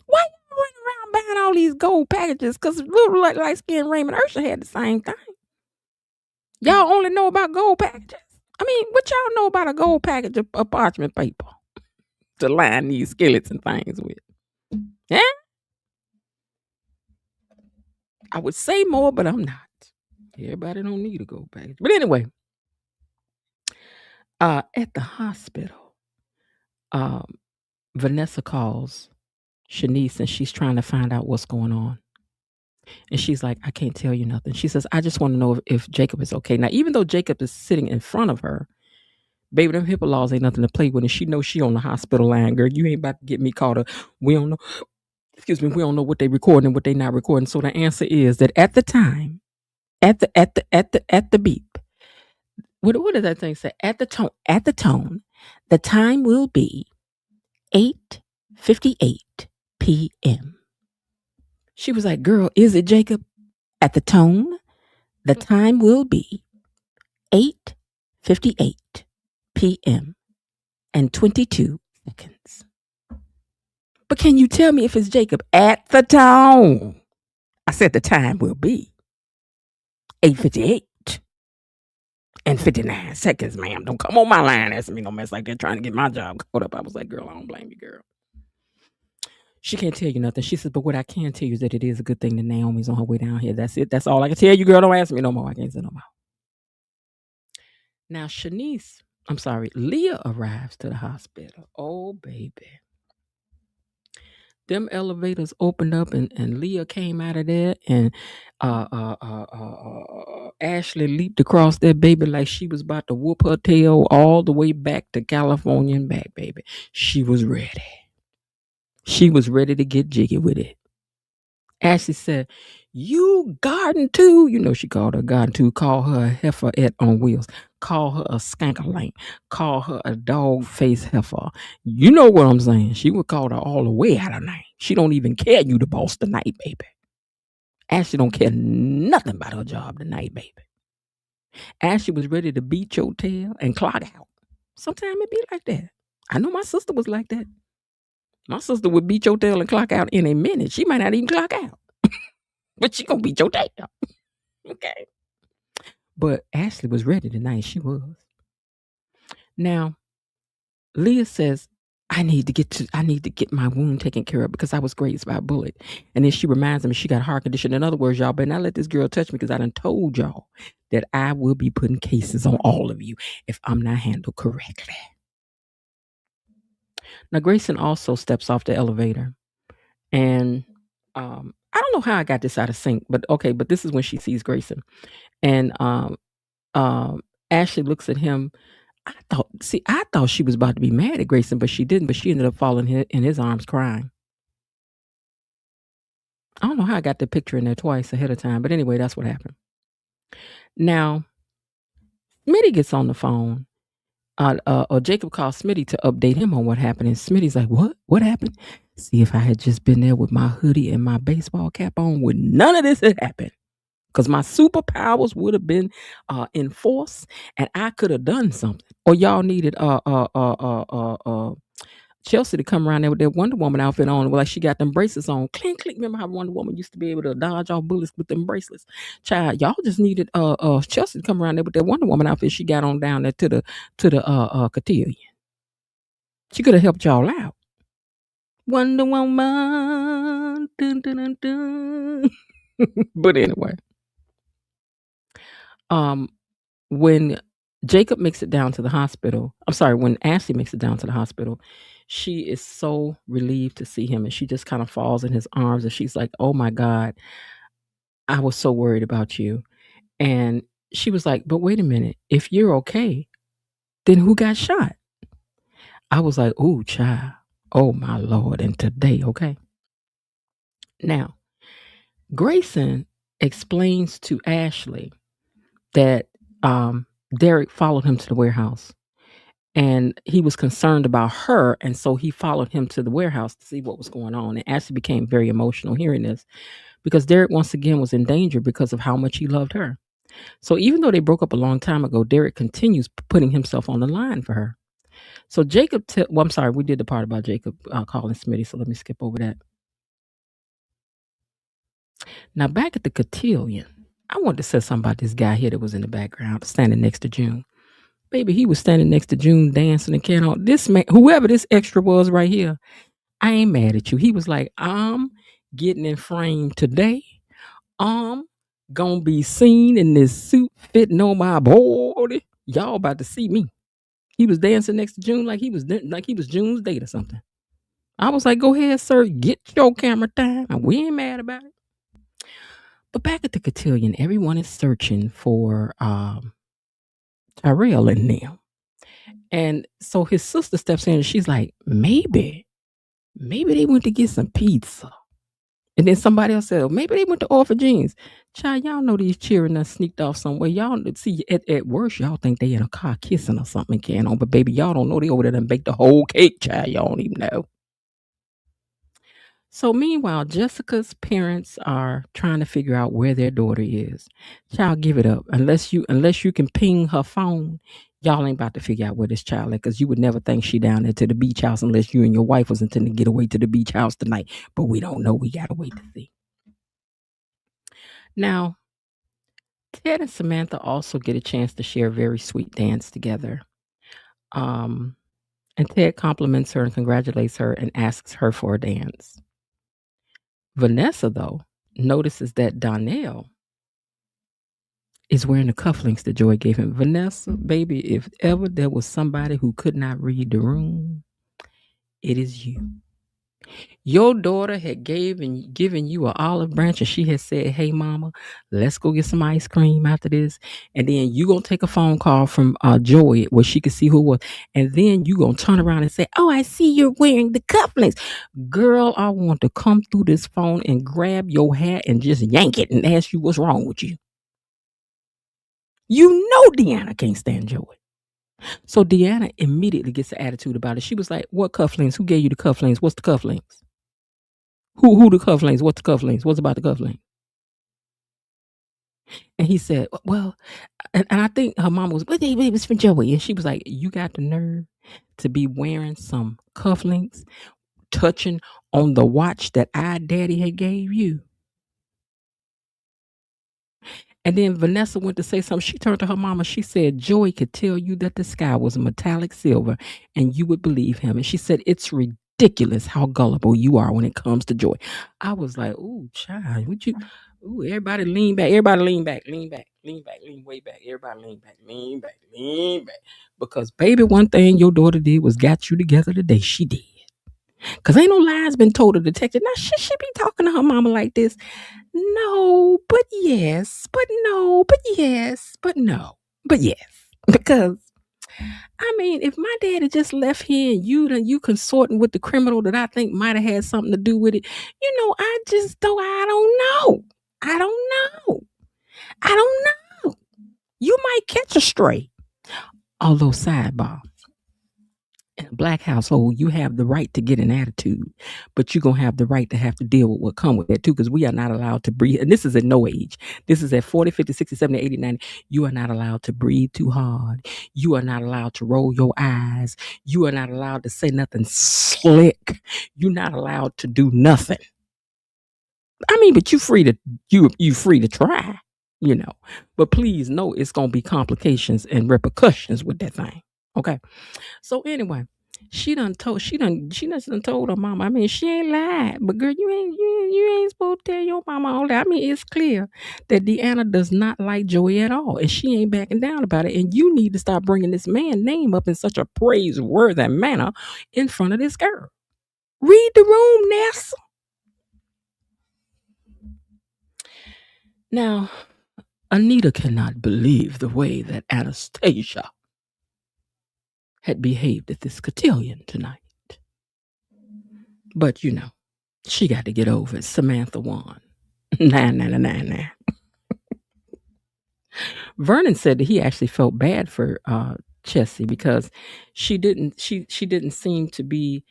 Why y'all running around buying all these gold packages? Because little light skinned Raymond Ursher had the same thing. Y'all only know about gold packages. I mean, what y'all know about a gold package of parchment paper to line these skillets and things with? Yeah? I would say more, but I'm not. Everybody don't need a gold package. But anyway, at the hospital, Vanessa calls Shanice and she's trying to find out what's going on. And she's like, I can't tell you nothing. She says, I just want to know if Jacob is okay. Now, even though Jacob is sitting in front of her, baby, them HIPAA laws ain't nothing to play with. And she knows she on the hospital line, girl. You ain't about to get me caught up. We don't know. Excuse me. We don't know what they recording and what they not recording. So the answer is that at the time, at the beep, what did that thing say? At the tone, the time will be 8:58 p.m. She was like, girl, is it Jacob? At the tone, the time will be 8:58 p.m. and 22 seconds. But can you tell me if it's Jacob? At the tone, I said the time will be 8:58 and 59 seconds, ma'am. Don't come on my line asking me no mess like that, trying to get my job caught up. I was like, girl, I don't blame you, girl. She can't tell you nothing. She says, but what I can tell you is that it is a good thing that Naomi's on her way down here. That's it. That's all I can tell you, girl. Don't ask me no more. I can't say no more. Now, Leah arrives to the hospital. Oh, baby. Them elevators opened up and Leah came out of there and Ashley leaped across that baby like she was about to whoop her tail all the way back to California and back, baby. She was ready. She was ready to get jiggy with it. Ashley said, you garden too. You know she called her garden too. Call her a heiferette on wheels. Call her a skankerlink. Call her a dog-faced heifer. You know what I'm saying. She would call her all the way out of name. She don't even care you the boss tonight, baby. Ashley don't care nothing about her job tonight, baby. Ashley was ready to beat your tail and clock out. Sometimes it be like that. I know my sister was like that. My sister would beat your tail and clock out in a minute. She might not even clock out. But she gonna beat your tail. Okay. But Ashley was ready tonight. She was. Now, Leah says, I need to get my wound taken care of because I was grazed by a bullet. And then she reminds me she got heart condition. In other words, y'all better not let this girl touch me because I done told y'all that I will be putting cases on all of you if I'm not handled correctly. Now, Grayson also steps off the elevator. And I don't know how I got this out of sync, but okay, but this is when she sees Grayson. And Ashley looks at him. I thought she was about to be mad at Grayson, but she didn't. But she ended up falling in his arms crying. I don't know how I got the picture in there twice ahead of time, but anyway, that's what happened. Now, Smitty gets on the phone. Jacob calls Smitty to update him on what happened, and Smitty's like, "What? What happened? See, if I had just been there with my hoodie and my baseball cap on, would none of this had happened." Because my superpowers would have been in force, and I could have done something. Or y'all needed Chelsea to come around there with that Wonder Woman outfit on, like she got them bracelets on. Clink, clink. Remember how Wonder Woman used to be able to dodge off bullets with them bracelets? Child, y'all just needed Chelsea to come around there with that Wonder Woman outfit she got on down there to the cotillion. She could have helped y'all out. Wonder Woman. Dun, dun, dun, dun. But anyway. When Jacob makes it down to the hospital, when Ashley makes it down to the hospital, she is so relieved to see him and she just kind of falls in his arms and she's like, oh my God, I was so worried about you. And she was like, but wait a minute, if you're okay, then who got shot? I was like, ooh, child. Oh my Lord. And today, okay. Now, Grayson explains to Ashley that Derek followed him to the warehouse and he was concerned about her. And so he followed him to the warehouse to see what was going on. And Ashley became very emotional hearing this because Derek once again was in danger because of how much he loved her. So even though they broke up a long time ago, Derek continues putting himself on the line for her. So Jacob, I'm sorry, we did the part about Jacob calling Smitty. So let me skip over that. Now back at the cotillion, I wanted to say something about this guy here that was in the background standing next to June. Baby, he was standing next to June dancing and carrying on. This man, whoever this extra was right here, I ain't mad at you. He was like, I'm getting in frame today. I'm gonna be seen in this suit fitting on my body. Y'all about to see me. He was dancing next to June like he was June's date or something. I was like, go ahead, sir, get your camera time. And we ain't mad about it. But back at the cotillion, everyone is searching for Tyrell and them. And so his sister steps in and she's like, maybe they went to get some pizza. And then somebody else said, maybe they went to Orphan Jeans. Child, y'all know these cheering us sneaked off somewhere. Y'all see at worst, y'all think they in a car kissing or something carrying on. But baby, y'all don't know they over there and baked the whole cake, child. Y'all don't even know. So meanwhile, Jessica's parents are trying to figure out where their daughter is. Child, give it up. Unless you can ping her phone, y'all ain't about to figure out where this child is, because you would never think she down there to the beach house unless you and your wife was intending to get away to the beach house tonight. But we don't know. We gotta wait to see. Now, Ted and Samantha also get a chance to share a very sweet dance together. And Ted compliments her and congratulates her and asks her for a dance. Vanessa, though, notices that Donnell is wearing the cufflinks that Joy gave him. Vanessa, baby, if ever there was somebody who could not read the room, it is you. Your daughter had given you an olive branch and she had said, hey, mama, let's go get some ice cream after this. And then you going to take a phone call from Joy where she could see who it was. And then you going to turn around and say, oh, I see you're wearing the cufflinks. Girl, I want to come through this phone and grab your hat and just yank it and ask you what's wrong with you. You know Deanna can't stand Joy. So Deanna immediately gets an attitude about it. She was like, what cufflinks? Who gave you the cufflinks? What's the cufflinks? Who the cufflinks? What's the cufflinks? What's about the cufflinks? And he said, well, and I think her mama was, well, it was for Joey. And she was like, you got the nerve to be wearing some cufflinks, touching on the watch that our daddy had gave you. And then Vanessa went to say something. She turned to her mama. She said, Joey could tell you that the sky was metallic silver and you would believe him. And she said, it's ridiculous how gullible you are when it comes to Joy. I was like, ooh, child, would you? Ooh, everybody lean back. Everybody lean back. Lean back. Lean back. Lean way back. Everybody lean back. Lean back. Lean back. Because, baby, one thing your daughter did was got you together today. She did. Because ain't no lies been told to the detective. Now, should she be talking to her mama like this? No, but yes, but no, but yes, but no, but yes. Because, I mean, if my dad had just left here and you consorting with the criminal that I think might have had something to do with it, I don't know. I don't know. You might catch a stray. Although, sidebar, in a black household, you have the right to get an attitude, but you're going to have the right to have to deal with what come with that too, because we are not allowed to breathe. And this is at no age. This is at 40, 50, 60, 70, 80, 90. You are not allowed to breathe too hard. You are not allowed to roll your eyes. You are not allowed to say nothing slick. You're not allowed to do nothing. I mean, but you free to try, But please know it's going to be complications and repercussions with that thing. Okay. So anyway, she done told her mama. I mean, she ain't lied, but girl, you ain't supposed to tell your mama all that. I mean, it's clear that Deanna does not like Joey at all, and she ain't backing down about it. And you need to stop bringing this man's name up in such a praiseworthy manner in front of this girl. Read the room, Nessa. Now, Anita cannot believe the way that Anastasia had behaved at this cotillion tonight. But, you know, she got to get over it. Samantha won. Nah. Vernon said that he actually felt bad for Chessie because she didn't seem to be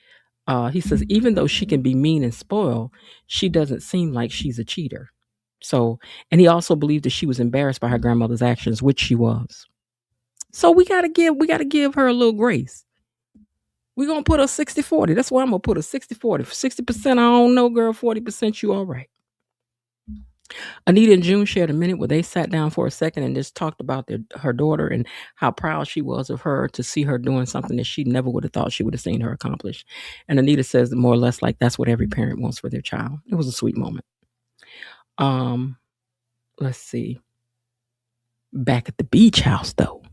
he says even though she can be mean and spoil, she doesn't seem like she's a cheater. So, and he also believed that she was embarrassed by her grandmother's actions, which she was. So we gotta give her a little grace. We're gonna put her 60-40. That's why I'm gonna put her 60-40. 60% I don't know, girl, 40% you all right. Anita and June shared a minute where they sat down for a second and just talked about her daughter and how proud she was of her to see her doing something that she never would have thought she would have seen her accomplish. And Anita says more or less like that's what every parent wants for their child. It was a sweet moment. Let's see. Back at the beach house, though.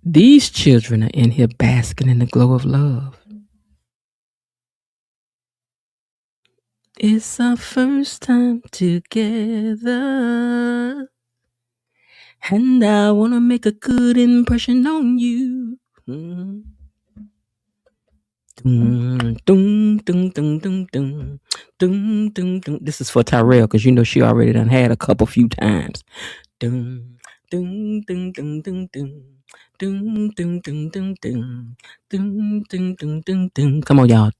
These children are in here basking in the glow of love. It's our first time together, and I want to make a good impression on you. This is for Tyrell because you know she already done had a couple few times. Come on, y'all.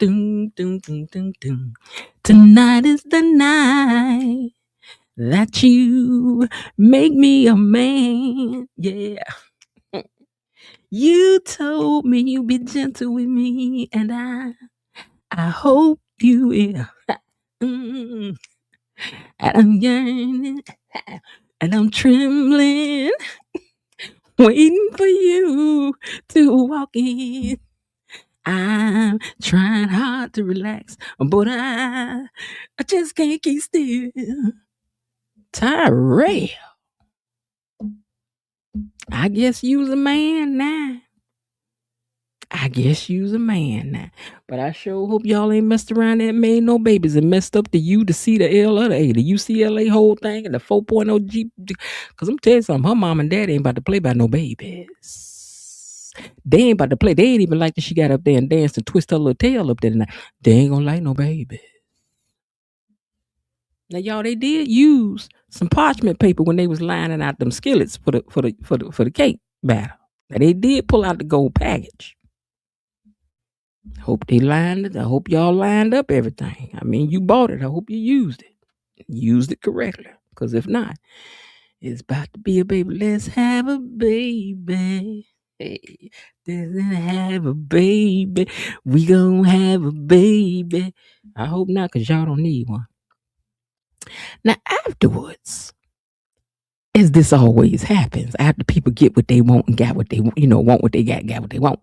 Tonight is the night that you make me a man. Yeah. You told me you'd be gentle with me, and I hope you will. And I'm yearning, and I'm trembling, waiting for you to walk in. I'm trying hard to relax, but I just can't keep still. Tyrell, I guess you's a man now. But I sure hope y'all ain't messed around and made no babies and messed up the U, the C, the L, or the A, the UCLA whole thing, and the 4.0 G. Because I'm telling you something, her mom and dad ain't about to play by no babies. They ain't about to play. They ain't even like that she got up there and danced and twist her little tail up there tonight. They ain't gonna like no baby. Now, y'all, they did use some parchment paper when they was lining out them skillets for the cake batter. Now, they did pull out the gold package. Hope they lined it. I hope y'all lined up everything. I mean, you bought it. I hope you used it. Used it correctly. Because if not, it's about to be a baby. Let's have a baby. Hey, let's have a baby. We gonna have a baby. I hope not, because y'all don't need one. Now, afterwards, as this always happens, after people get what they want and got what they want, want what they got what they want.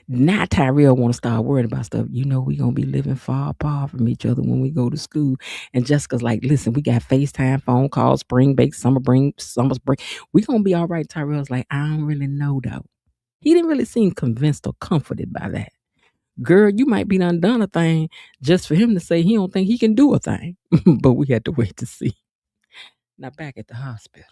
Now Tyrell want to start worrying about stuff. We gonna be living far apart from each other when we go to school. And Jessica's like, listen, we got FaceTime, phone calls, spring break, summer break. We gonna be all right. Tyrell's like, I don't really know though. He didn't really seem convinced or comforted by that. Girl, you might be done a thing just for him to say he don't think he can do a thing. But we had to wait to see. Now back at the hospital.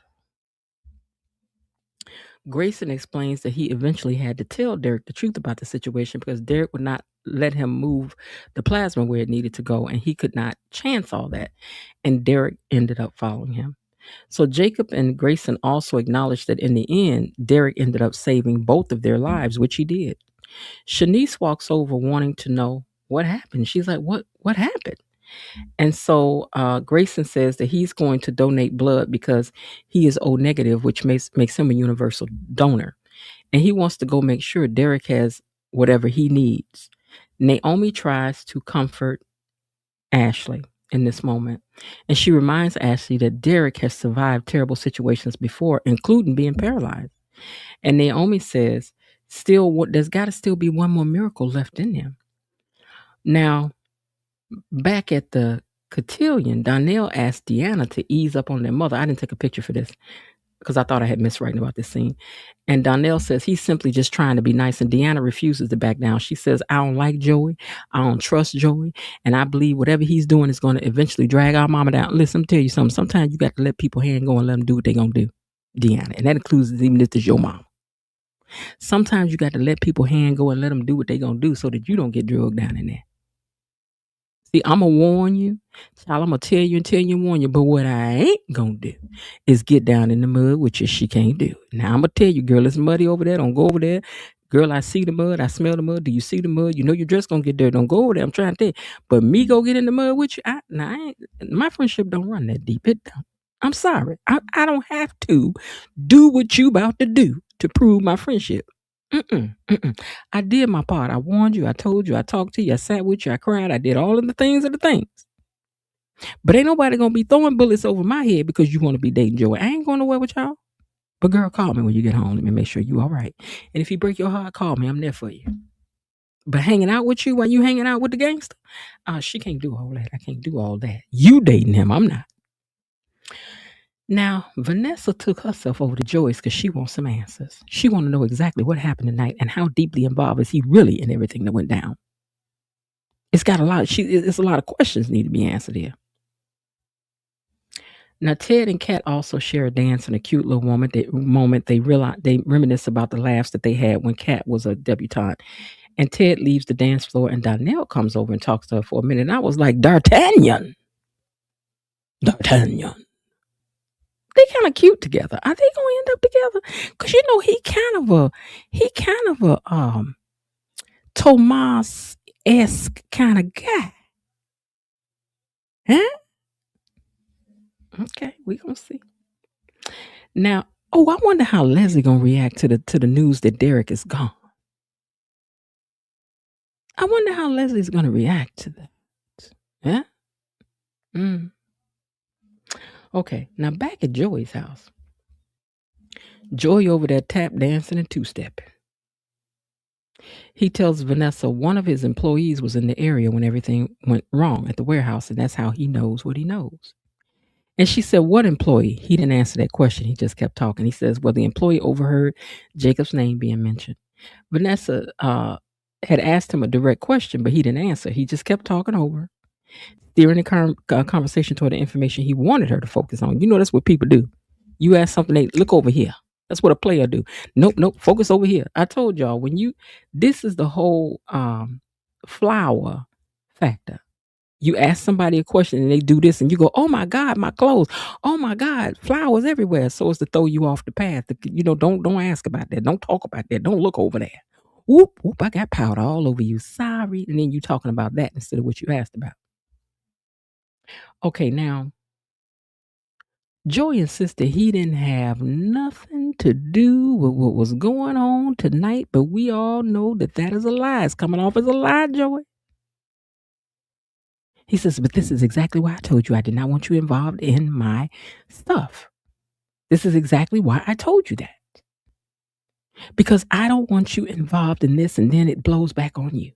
Grayson explains that he eventually had to tell Derek the truth about the situation because Derek would not let him move the plasma where it needed to go, and he could not chance all that. And Derek ended up following him. So Jacob and Grayson also acknowledged that in the end, Derek ended up saving both of their lives, which he did. Shanice walks over wanting to know what happened. She's like, what happened? And so Grayson says that he's going to donate blood because he is O negative, which makes him a universal donor. And he wants to go make sure Derek has whatever he needs. Naomi tries to comfort Ashley in this moment. And she reminds Ashley that Derek has survived terrible situations before, including being paralyzed. And Naomi says, there's got to still be one more miracle left in him. Now, back at the cotillion, Donnell asked Deanna to ease up on their mother. I didn't take a picture for this because I thought I had missed writing about this scene. And Donnell says he's simply just trying to be nice, and Deanna refuses to back down. She says, I don't like Joey. I don't trust Joey. And I believe whatever he's doing is going to eventually drag our mama down. Listen, let me tell you something. Sometimes you got to let people hand go and let them do what they're going to do, Deanna. And that includes even if it's your mom. Sometimes you got to let people hand go and let them do what they're going to do so that you don't get drugged down in there. See, I'm going to warn you. Child, I'm going to tell you and warn you. But what I ain't going to do is get down in the mud, which is she can't do. Now, I'm going to tell you, girl, it's muddy over there. Don't go over there. Girl, I see the mud. I smell the mud. Do you see the mud? You know your dress going to get dirty. Don't go over there. I'm trying to tell you. But me go get in the mud with you? My friendship don't run that deep. It don't. I'm sorry. I don't have to do what you about to do to prove my friendship. I did my part. I warned you. I told you. I talked to you. I sat with you. I cried. I did all of the things. But ain't nobody gonna be throwing bullets over my head because you want to be dating Joey. I ain't going nowhere with y'all. But girl, call me when you get home. Let me make sure you all right. And if you break your heart, call me. I'm there for you. But hanging out with you while you hanging out with the gangster, she can't do all that. I can't do all that. You dating him. I'm not. Now, Vanessa took herself over to Joyce because she wants some answers. She want to know exactly what happened tonight and how deeply involved is he really in everything that went down. It's got a lot. It's a lot of questions need to be answered here. Now, Ted and Kat also share a dance and a cute little moment. They reminisce about the laughs that they had when Kat was a debutante. And Ted leaves the dance floor, and Donnell comes over and talks to her for a minute. And I was like, D'Artagnan. They kind of cute together. Are they going to end up together? Because you know he kind of a Tomas-esque kind of guy. Huh? Okay, we gonna see. Now, I wonder how Leslie gonna react to the news that Derek is gone. I wonder how Leslie's gonna react to that. Yeah. Okay, now back at Joey's house. Joey over there tap dancing and two-stepping. He tells Vanessa one of his employees was in the area when everything went wrong at the warehouse, and that's how he knows what he knows. And she said, what employee? He didn't answer that question. He just kept talking. He says, well, the employee overheard Jacob's name being mentioned. Vanessa had asked him a direct question, but he didn't answer. He just kept talking over, steering the conversation toward the information he wanted her to focus on. You know, that's what people do. You ask something, they look over here. That's what a player do. Nope, focus over here. I told y'all, this is the whole flower factor. You ask somebody a question and they do this and you go, oh my God, my clothes. Oh my God, flowers everywhere. So it's to throw you off the path. Don't ask about that. Don't talk about that. Don't look over there. Whoop, I got powder all over you. Sorry. And then you talking about that instead of what you asked about. Okay, now, Joey insisted he didn't have nothing to do with what was going on tonight, but we all know that is a lie. It's coming off as a lie, Joey. He says, but this is exactly why I told you I did not want you involved in my stuff. This is exactly why I told you that. Because I don't want you involved in this and then it blows back on you.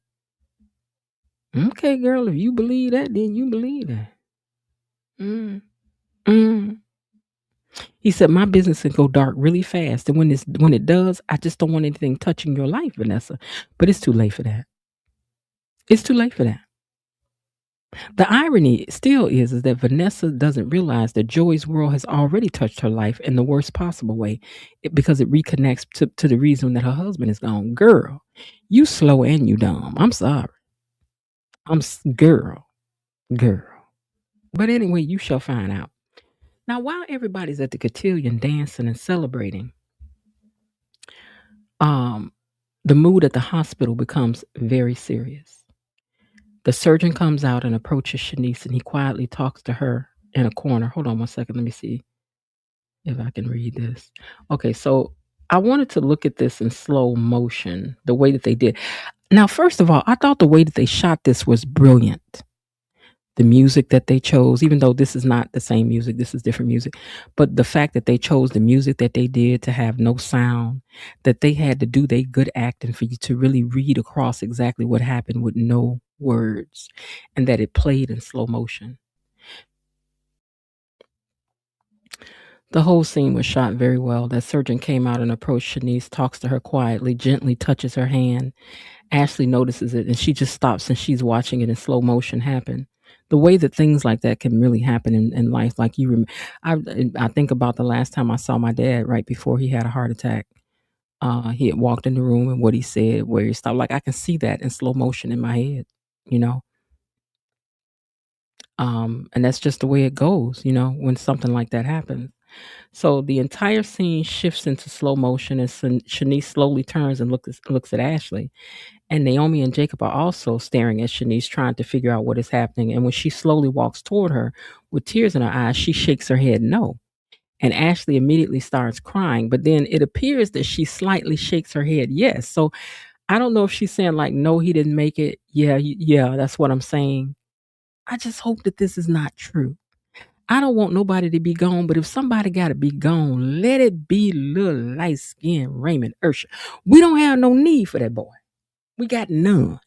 Okay, girl, if you believe that, then you believe that. He said, my business can go dark really fast. And when it does, I just don't want anything touching your life, Vanessa. But it's too late for that. It's too late for that. The irony still is that Vanessa doesn't realize that Joey's world has already touched her life in the worst possible way because it reconnects to the reason that her husband is gone. Girl, you slow and you dumb. I'm sorry. Girl. But anyway, you shall find out. Now, while everybody's at the cotillion dancing and celebrating, the mood at the hospital becomes very serious. The surgeon comes out and approaches Shanice, and he quietly talks to her in a corner. Hold on one second. Let me see if I can read this. Okay, so I wanted to look at this in slow motion, the way that they did. Now, first of all, I thought the way that they shot this was brilliant. The music that they chose, even though this is not the same music, this is different music, but the fact that they chose the music that they did to have no sound, that they had to do their good acting for you to really read across exactly what happened with no words, and that it played in slow motion. The whole scene was shot very well. That surgeon came out and approached Shanice, talks to her quietly, gently touches her hand. Ashley notices it and she just stops and she's watching it in slow motion happen. The way that things like that can really happen in life, like I think about the last time I saw my dad right before he had a heart attack. He had walked in the room and what he said, where he stopped. Like I can see that in slow motion in my head, you know. And that's just the way it goes, when something like that happens. So the entire scene shifts into slow motion as Shanice slowly turns and looks at Ashley. And Naomi and Jacob are also staring at Shanice, trying to figure out what is happening. And when she slowly walks toward her with tears in her eyes, she shakes her head no. And Ashley immediately starts crying. But then it appears that she slightly shakes her head yes. So I don't know if she's saying like, no, he didn't make it. Yeah, that's what I'm saying. I just hope that this is not true. I don't want nobody to be gone, but if somebody got to be gone, let it be little light-skinned Raymond Ursher. We don't have no need for that boy. We got none.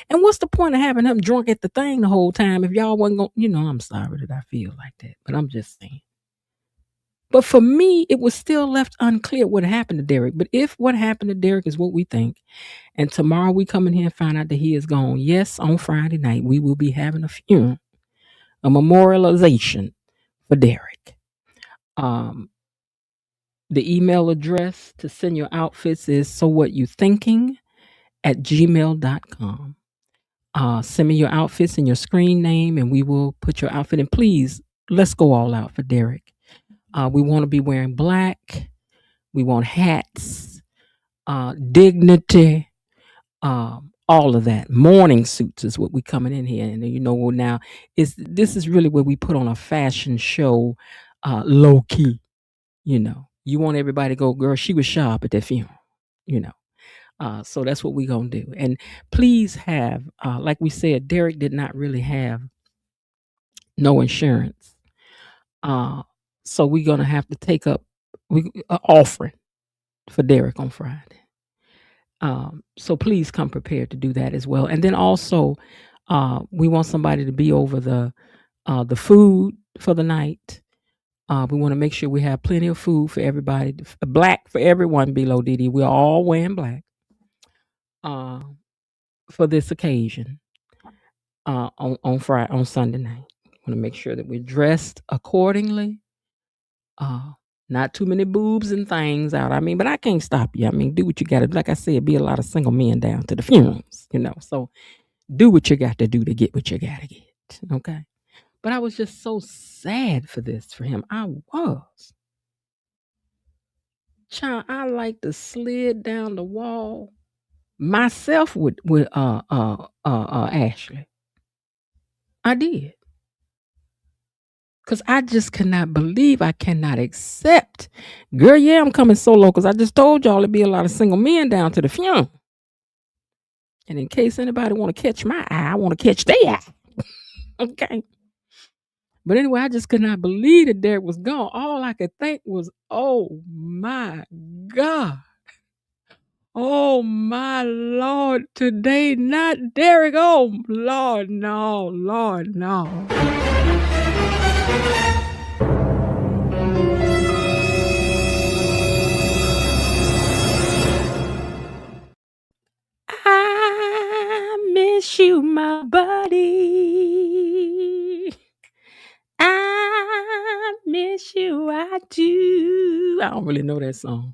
And what's the point of having him drunk at the thing the whole time if y'all wasn't going, I'm sorry that I feel like that, but I'm just saying. But for me, it was still left unclear what happened to Derek. But if what happened to Derek is what we think, and tomorrow we come in here and find out that he is gone, yes, on Friday night, we will be having a funeral, a memorialization for Derek. The email address to send your outfits is sowhatyouthinking@gmail.com. Send me your outfits and your screen name, and we will put your outfit in. Please, let's go all out for Derek. We want to be wearing black. We want hats, dignity, all of that. Morning suits is what we coming in here, and now this is really where we put on a fashion show, low key. You want everybody to go, girl. She was sharp at that funeral. So that's what we're gonna do. And please have, like we said, Derek did not really have no insurance. So we're gonna have to take up an offering for Derek on Friday. So please come prepared to do that as well. And then also, we want somebody to be over the food for the night. We want to make sure we have plenty of food for everybody. Black for everyone below Didi. We're all wearing black for this occasion on Friday, on Sunday night. Want to make sure that we're dressed accordingly. Not too many boobs and things out. But I can't stop you. Do what you got to do. Like I said, be a lot of single men down to the funerals, So do what you got to do to get what you got to get. Okay. But I was just so sad for him. I was. Child, I like to slid down the wall myself with Ashley. I did. Because I just cannot believe, I cannot accept. Girl, yeah, I'm coming solo because I just told y'all it'd be a lot of single men down to the funeral. And in case anybody want to catch my eye, I want to catch their eye. Okay. But anyway, I just could not believe that Derek was gone. All I could think was, oh my God. Oh my Lord, today not Derek. Oh Lord, no, Lord, no. I miss you, my buddy. I miss you, I do. I don't really know that song.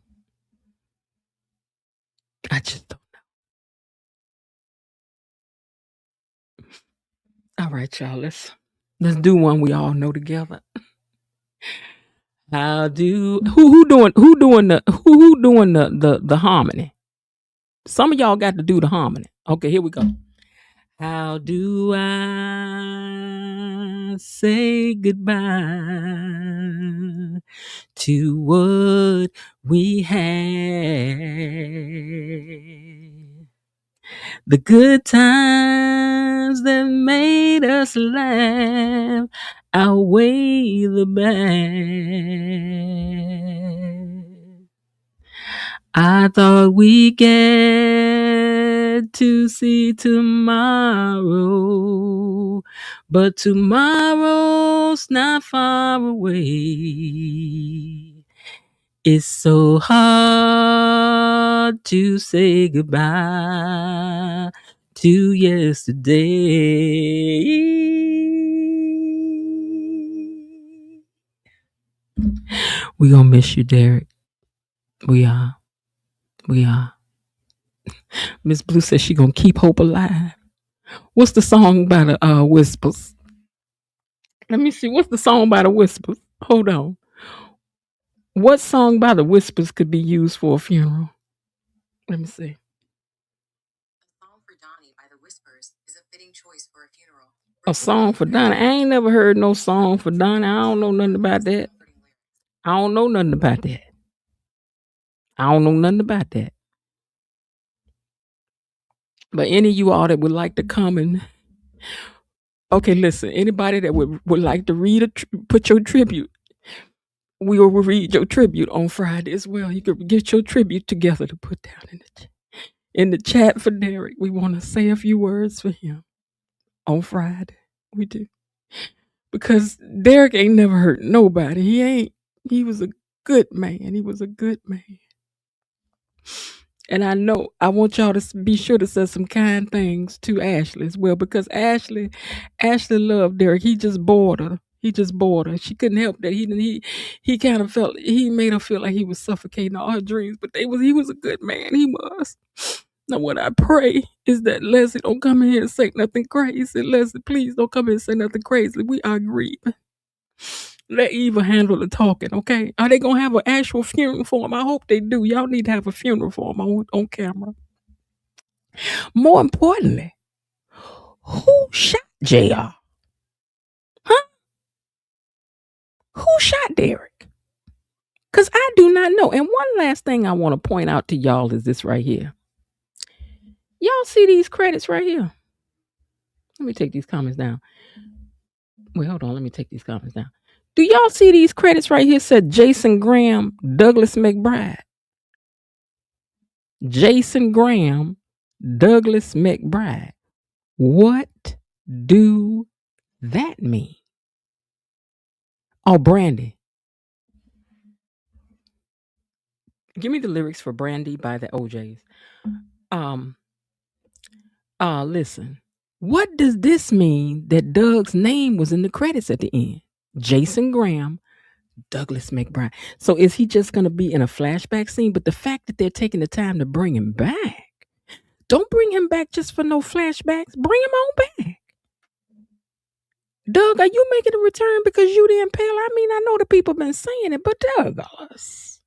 I just don't know. All right, y'all. Let's do one we all know together. Who doing the harmony? Some of y'all got to do the harmony. Okay, here we go. How do I say goodbye to what we had? The good times that made us laugh outweigh the bad. I thought we get to see tomorrow, but tomorrow's not far away. It's so hard to say goodbye to yesterday. We gonna miss you, Derek. We are. We are. Miss Blue says she gonna keep hope alive. What's the song by the Whispers? Let me see. What's the song by the Whispers? Hold on. What song by the Whispers could be used for a funeral? Let me see. A song for Donnie. I ain't never heard no song for Donnie. I don't know nothing about that. I don't know nothing about that. I don't know nothing about that. But any of you all that would like to come and okay, listen. Anybody that would like to read put your tribute, we will read your tribute on Friday as well. You could get your tribute together to put down in the chat for Derek. We want to say a few words for him on Friday. We do. Because Derek ain't never hurt nobody. He was a good man. He was a good man. And I know I want y'all to be sure to say some kind things to Ashley as well, because Ashley loved Derek. He just bored her. She couldn't help that. He kind of felt, he made her feel like he was suffocating all her dreams. But he was a good man. He was. Now what I pray is that Leslie don't come in here and say nothing crazy. Leslie, please don't come in and say nothing crazy. We are grieving. Let Eva handle the talking, okay? Are they gonna have an actual funeral for him? I hope they do. Y'all need to have a funeral for him on camera. More importantly, who shot JR? Huh? Who shot Derek? Because I do not know. And one last thing I want to point out to y'all is this right here. Y'all see these credits right here? Let me take these comments down. Wait, hold on. Let me take these comments down. Do y'all see these credits right here? Said Jason Graham, Douglas McBride. Jason Graham, Douglas McBride. What do that mean? Oh, Brandy. Give me the lyrics for Brandy by the OJs. Listen. What does this mean that Doug's name was in the credits at the end? Jason Graham, Douglas McBride. So is he just going to be in a flashback scene? But the fact that they're taking the time to bring him back, don't bring him back just for no flashbacks. Bring him on back. Doug, are you making a return because you the impaler? I mean, I know the people been saying it, but Douglas.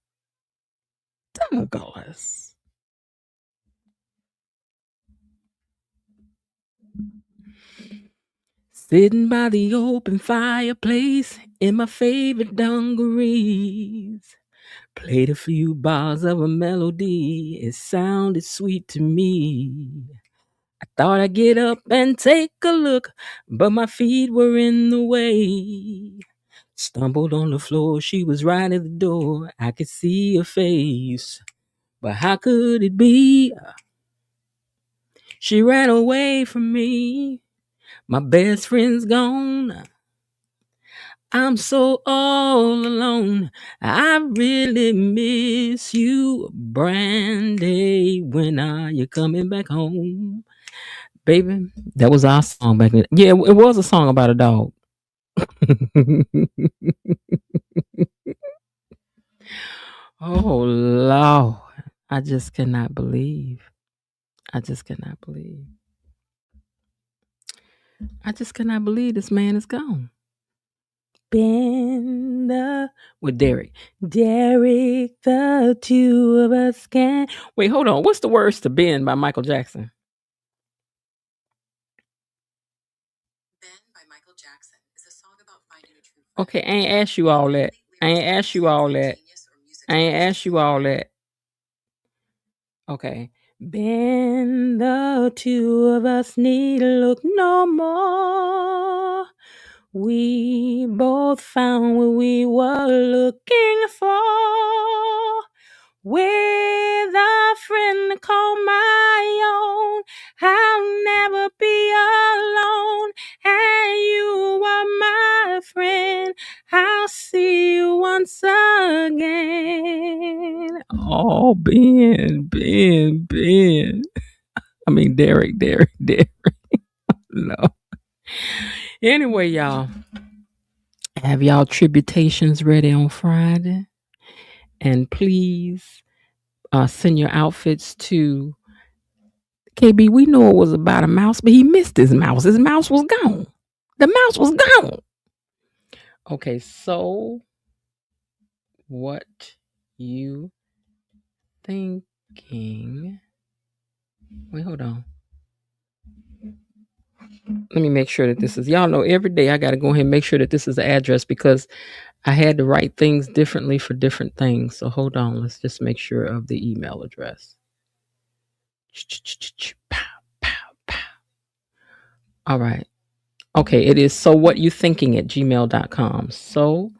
Sitting by the open fireplace in my favorite dungarees. Played a few bars of a melody. It sounded sweet to me. I thought I'd get up and take a look, but my feet were in the way. Stumbled on the floor, she was right at the door. I could see her face, but how could it be? She ran away from me. My best friend's gone. I'm so all alone. I really miss you, Brandy. When are you coming back home? Baby, that was our song back then. Yeah, it was a song about a dog. Oh, Lord. I just cannot believe. This man is gone. Bend with Derek. Derek, the two of us can. Wait, hold on. What's the words to Bend by Michael Jackson? Bend by Michael Jackson is a song about finding a true friend. Okay, I ain't asked you all that. Okay. Bend, the two of us need look no more. We both found what we were looking for. With a friend called my own, Oh, Ben. I mean, Derek. No. Anyway, y'all, have y'all tributations ready on Friday? And please send your outfits to KB. We know it was about a mouse, but he missed his mouse. His mouse was gone. The mouse was gone. Okay, so what you thinking? Wait, hold on. Let me make sure that this is, y'all know every day I got to go ahead and make sure that this is the address because I had to write things differently for different things. So hold on. Let's just make sure of the email address. All right. Okay. It is so what you thinking at gmail.com. So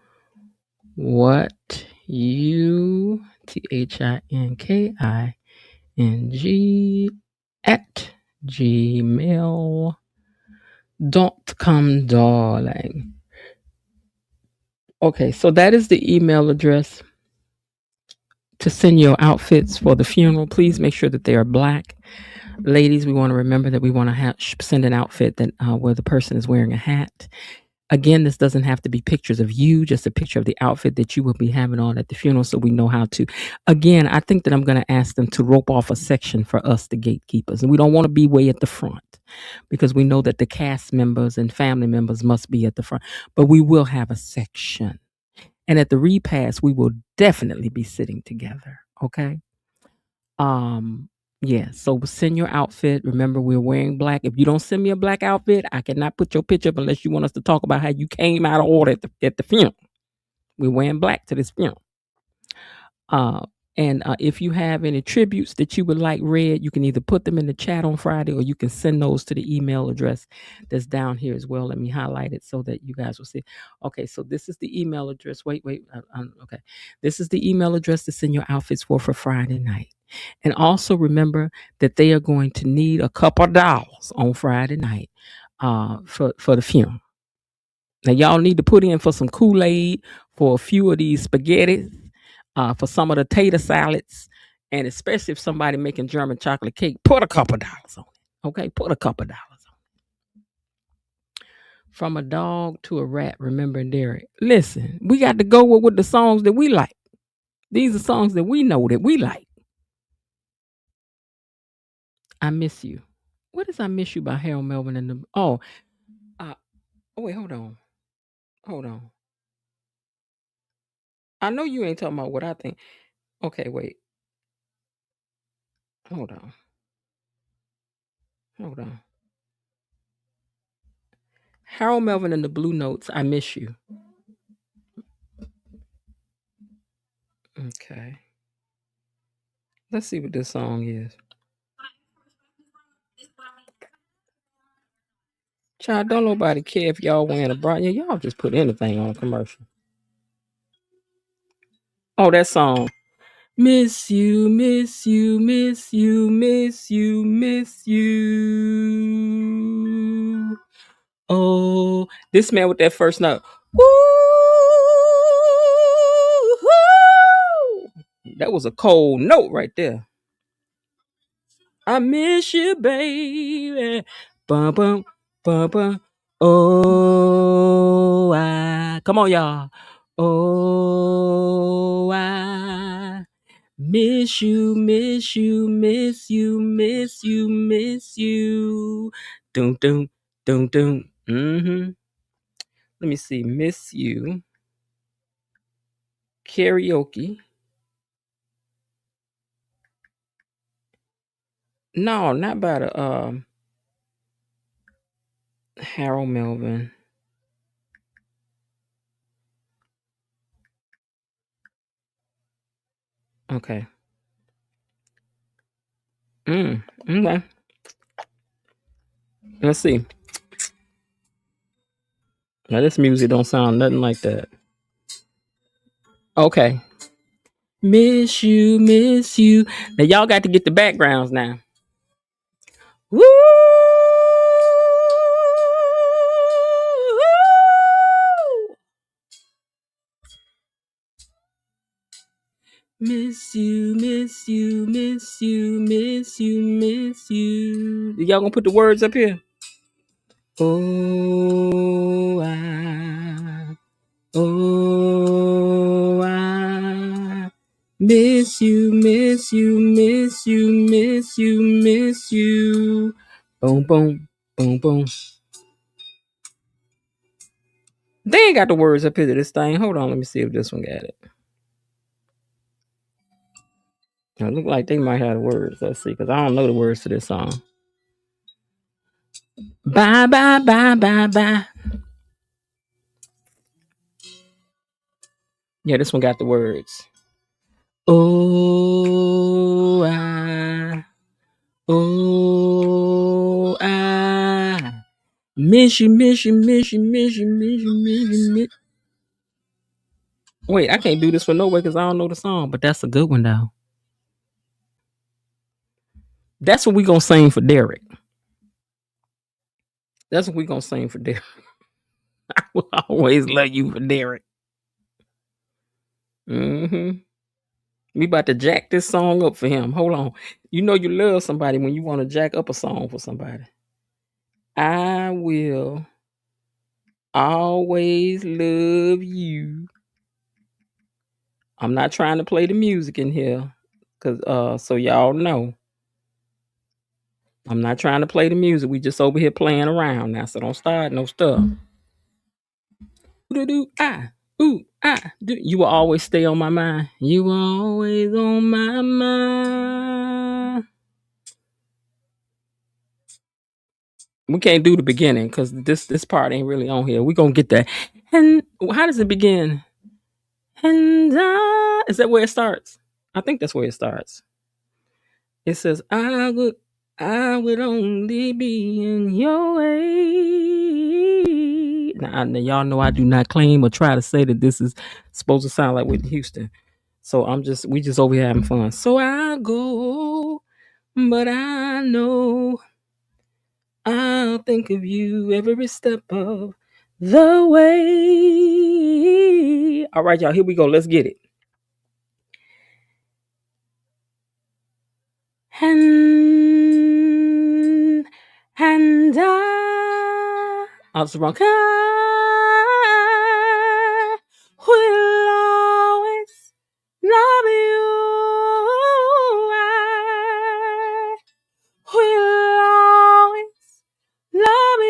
what you THINKING at gmail.com, darling. Okay, so that is the email address to send your outfits for the funeral. Please make sure that they are black. Ladies, we want to remember that we want to send an outfit that where the person is wearing a hat. Again, this doesn't have to be pictures of you, just a picture of the outfit that you will be having on at the funeral so we know how to. Again, I think that I'm going to ask them to rope off a section for us, the gatekeepers. And we don't want to be way at the front because we know that the cast members and family members must be at the front. But we will have a section. And at the repast, we will definitely be sitting together. Okay. Yeah. So send your outfit. Remember, we're wearing black. If you don't send me a black outfit, I cannot put your picture up unless you want us to talk about how you came out of order at the funeral. We're wearing black to this funeral. And if you have any tributes that you would like read, you can either put them in the chat on Friday or you can send those to the email address that's down here as well. Let me highlight it so that you guys will see. Okay, so this is the email address. Wait. Okay. This is the email address to send your outfits for Friday night. And also remember that they are going to need a couple of dollars on Friday night for the funeral. Now, y'all need to put in for some Kool-Aid, for a few of these spaghettis, for some of the tater salads, and especially if somebody making German chocolate cake, put a couple dollars on it. Okay, put a couple dollars on it. From a dog to a rat, remembering Derek. Listen, we got to go with the songs that we like. These are songs that we know that we like. I Miss You. What is I Miss You by Harold Melvin and the wait, hold on. I know you ain't talking about what I think. Okay, wait. Hold on. Harold Melvin and the Blue Notes, I Miss You. Okay. Let's see what this song is. Child, don't nobody care if y'all wearing a bra. Yeah, y'all just put anything on a commercial. Oh, that song. Miss you, miss you, miss you, miss you, miss you. Oh, this man with that first note. Woo! That was a cold note right there. I miss you, baby. Bum, bum, bum, bum. Oh, come on, y'all. Oh, I miss you, miss you, miss you, miss you, miss you. Doom, doom, doom, doom. Let me see. Miss you. Karaoke. No, not by the Harold Melvin. Okay. Okay. Let's see. Now this music don't sound nothing like that. Okay. Miss you, miss you. Now y'all got to get the backgrounds now. Woo! Miss you, miss you, miss you, miss you, miss you. Y'all gonna put the words up here? Oh, I miss you, miss you, miss you, miss you, miss you. Boom, boom, boom, boom. They ain't got the words up here to this thing. Hold on, let me see if this one got it. It look like they might have the words. Let's see, because I don't know the words to this song. Bye, bye, bye, bye, bye. Yeah, this one got the words. Oh, I miss you, miss you, miss you, miss you, miss you, miss you, miss. Wait, I can't do this for no way because I don't know the song, but that's a good one though. That's what we gonna sing for Derek. That's what we gonna sing for Derek. I will always love you for Derek. Mm-hmm. We about to jack this song up for him. Hold on. You know you love somebody when you want to jack up a song for somebody. I will always love you. I'm not trying to play the music in here. Cause so y'all know. I'm not trying to play the music. We just over here playing around now. So don't start no stuff. You will always stay on my mind. You were always on my mind. We can't do the beginning because this part ain't really on here. We gonna get that. And how does it begin? And is that where it starts? I think that's where it starts. It says, I would only be in your way. Now, y'all know I do not claim or try to say that this is supposed to sound like Whitney Houston. So we just over here having fun. So I go, but I know I'll think of you every step of the way. All right, y'all, here we go. Let's get it. And I was wrong. I will always love you. I will always love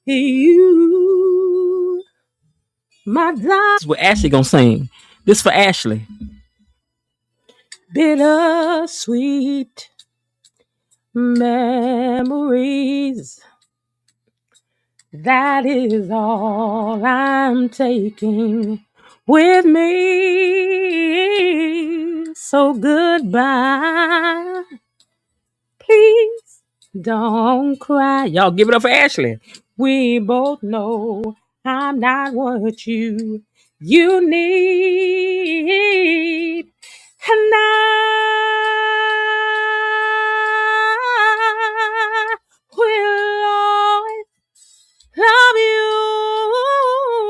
you. You, my darling. This is what Ashley gonna sing. This for Ashley. Bittersweet memories. That is all I'm taking with me. So goodbye. Please don't cry. Y'all give it up for Ashley. We both know I'm not what you need. And I will always love you.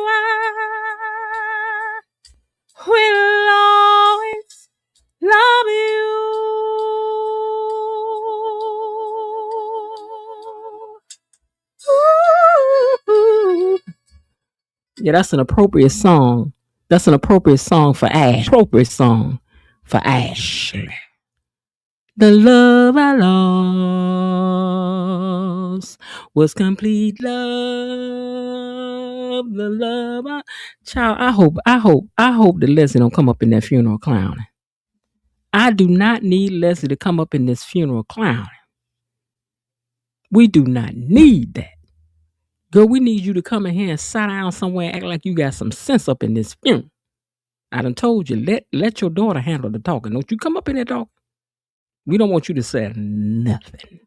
I will always love you. Ooh. Yeah, that's an appropriate song. That's an appropriate song for Ash. Appropriate song for Ashley. The love I lost was complete love. The love child, I hope that Leslie don't come up in that funeral clowning. I do not need Leslie to come up in this funeral clowning. We do not need that. Girl, we need you to come in here and sit down somewhere and act like you got some sense up in this funeral. I done told you, let your daughter handle the talking. Don't you come up in there talking. We don't want you to say nothing.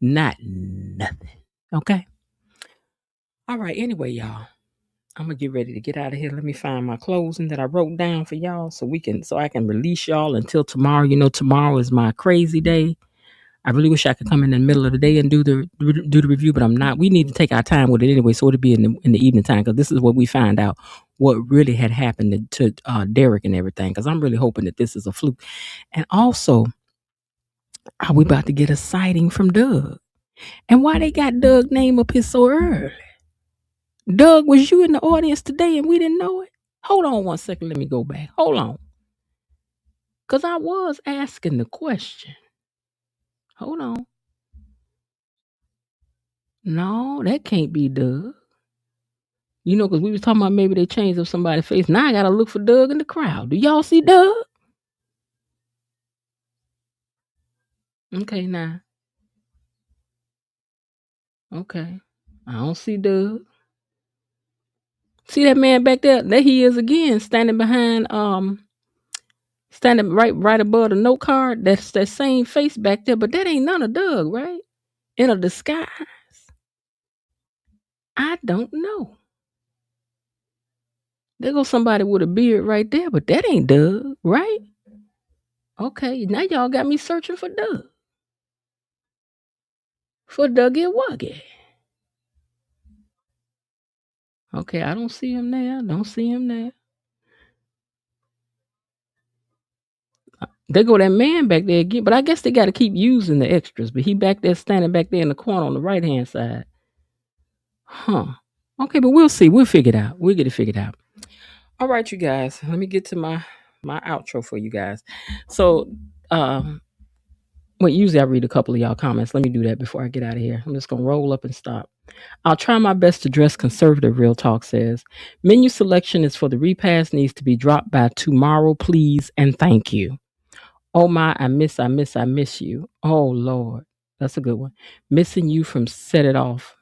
Not nothing. Okay? All right, anyway, y'all. I'm gonna get ready to get out of here. Let me find my closing that I wrote down for y'all so I can release y'all until tomorrow. You know, tomorrow is my crazy day. I really wish I could come in the middle of the day and do the review, but I'm not. We need to take our time with it anyway, so it'll be in the evening time, because this is what we find out what really had happened to Derek and everything. Because I'm really hoping that this is a fluke. And also, are we about to get a sighting from Doug? And why they got Doug's name up here so early? Doug, was you in the audience today and we didn't know it? Hold on one second. Let me go back. Hold on. Because I was asking the question. Hold on. No, that can't be Doug. You know, because we was talking about maybe they changed up somebody's face. Now I got to look for Doug in the crowd. Do y'all see Doug? Okay, now. Okay. I don't see Doug. See that man back there? There he is again, standing behind, standing right above the note card. That's that same face back there, but that ain't none of Doug, right? In a disguise. I don't know. There goes somebody with a beard right there, but that ain't Doug, right? Okay, now y'all got me searching for Doug. For Dougie Wuggy. Okay, I don't see him there. Don't see him there. There go that man back there again, but I guess they got to keep using the extras. But he back there, standing back there in the corner on the right-hand side. Huh. Okay, but we'll see. We'll figure it out. We'll get it figured out. All right, you guys. Let me get to my outro for you guys. So, usually I read a couple of y'all comments. Let me do that before I get out of here. I'm just going to roll up and stop. I'll try my best to dress conservative, Real Talk says. Menu selection is for the repast needs to be dropped by tomorrow, please, and thank you. Oh my, I miss you. Oh Lord, that's a good one. Missing you from Set It Off.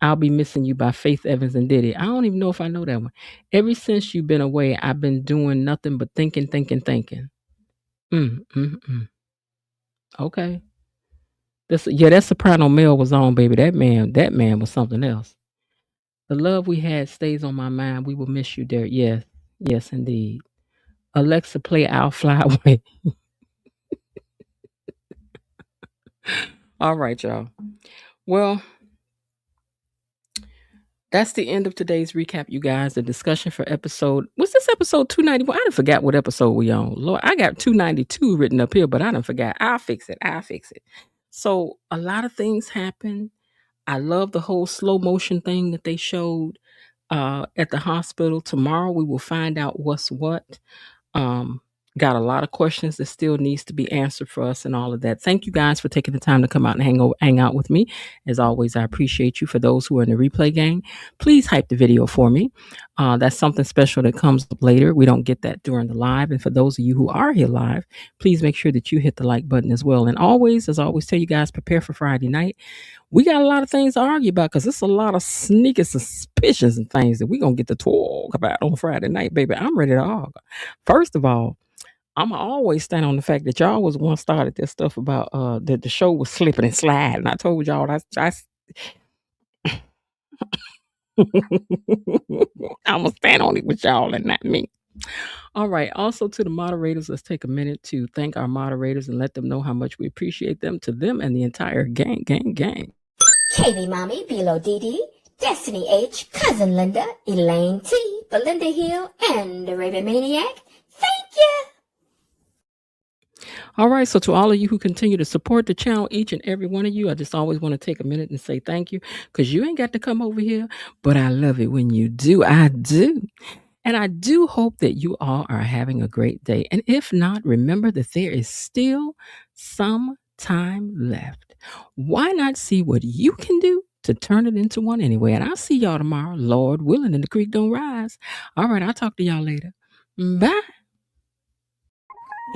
I'll be missing you by Faith Evans and Diddy. I don't even know if I know that one. Ever since you've been away, I've been doing nothing but thinking. Okay. That Soprano Mel was on, baby. That man was something else. The love we had stays on my mind. We will miss you, Derek. Yes, indeed. Alexa, play I'll Fly Away. All right, y'all. Well, that's the end of today's recap, you guys. The discussion for was this episode 291? I done forgot what episode we on. Lord, I got 292 written up here, but I done forgot. I'll fix it. So a lot of things happen. I love the whole slow motion thing that they showed at the hospital. Tomorrow we will find out what's what. Got a lot of questions that still needs to be answered for us and all of that. Thank you guys for taking the time to come out and hang out with me. As always, I appreciate you. For those who are in the replay gang, please hype the video for me. That's something special that comes up later. We don't get that during the live. And for those of you who are here live, please make sure that you hit the like button as well. And always, as I always tell you guys, prepare for Friday night. We got a lot of things to argue about because it's a lot of sneaky suspicions and things that we're going to get to talk about on Friday night, baby. I'm ready to argue. First of all, I'm always stand on the fact that y'all was one started this stuff about that the show was slipping and sliding. I told y'all I'm gonna stand on it with y'all and not me. All right. Also, to the moderators, let's take a minute to thank our moderators and let them know how much we appreciate them. To them and the entire gang. KB Mommy, Bilo Didi, Destiny H, Cousin Linda, Elaine T, Belinda Hill, and the Raven Maniac. Thank you. All right. So to all of you who continue to support the channel, each and every one of you, I just always want to take a minute and say thank you, because you ain't got to come over here, but I love it when you do. I do. And I do hope that you all are having a great day. And if not, remember that there is still some time left. Why not see what you can do to turn it into one anyway? And I'll see y'all tomorrow, Lord willing, and the creek don't rise. All right. I'll talk to y'all later. Bye.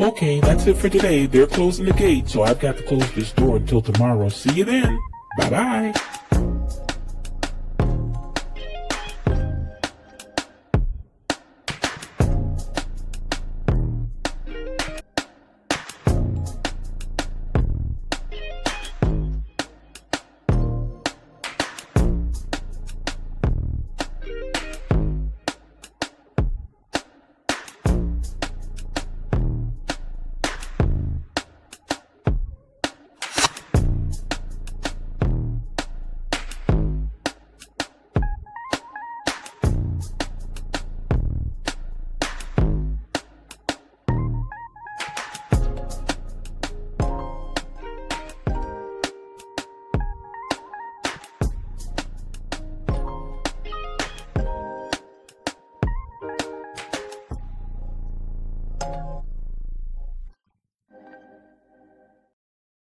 Okay, that's it for today. They're closing the gate, so I've got to close this door until tomorrow. See you then. Bye-bye.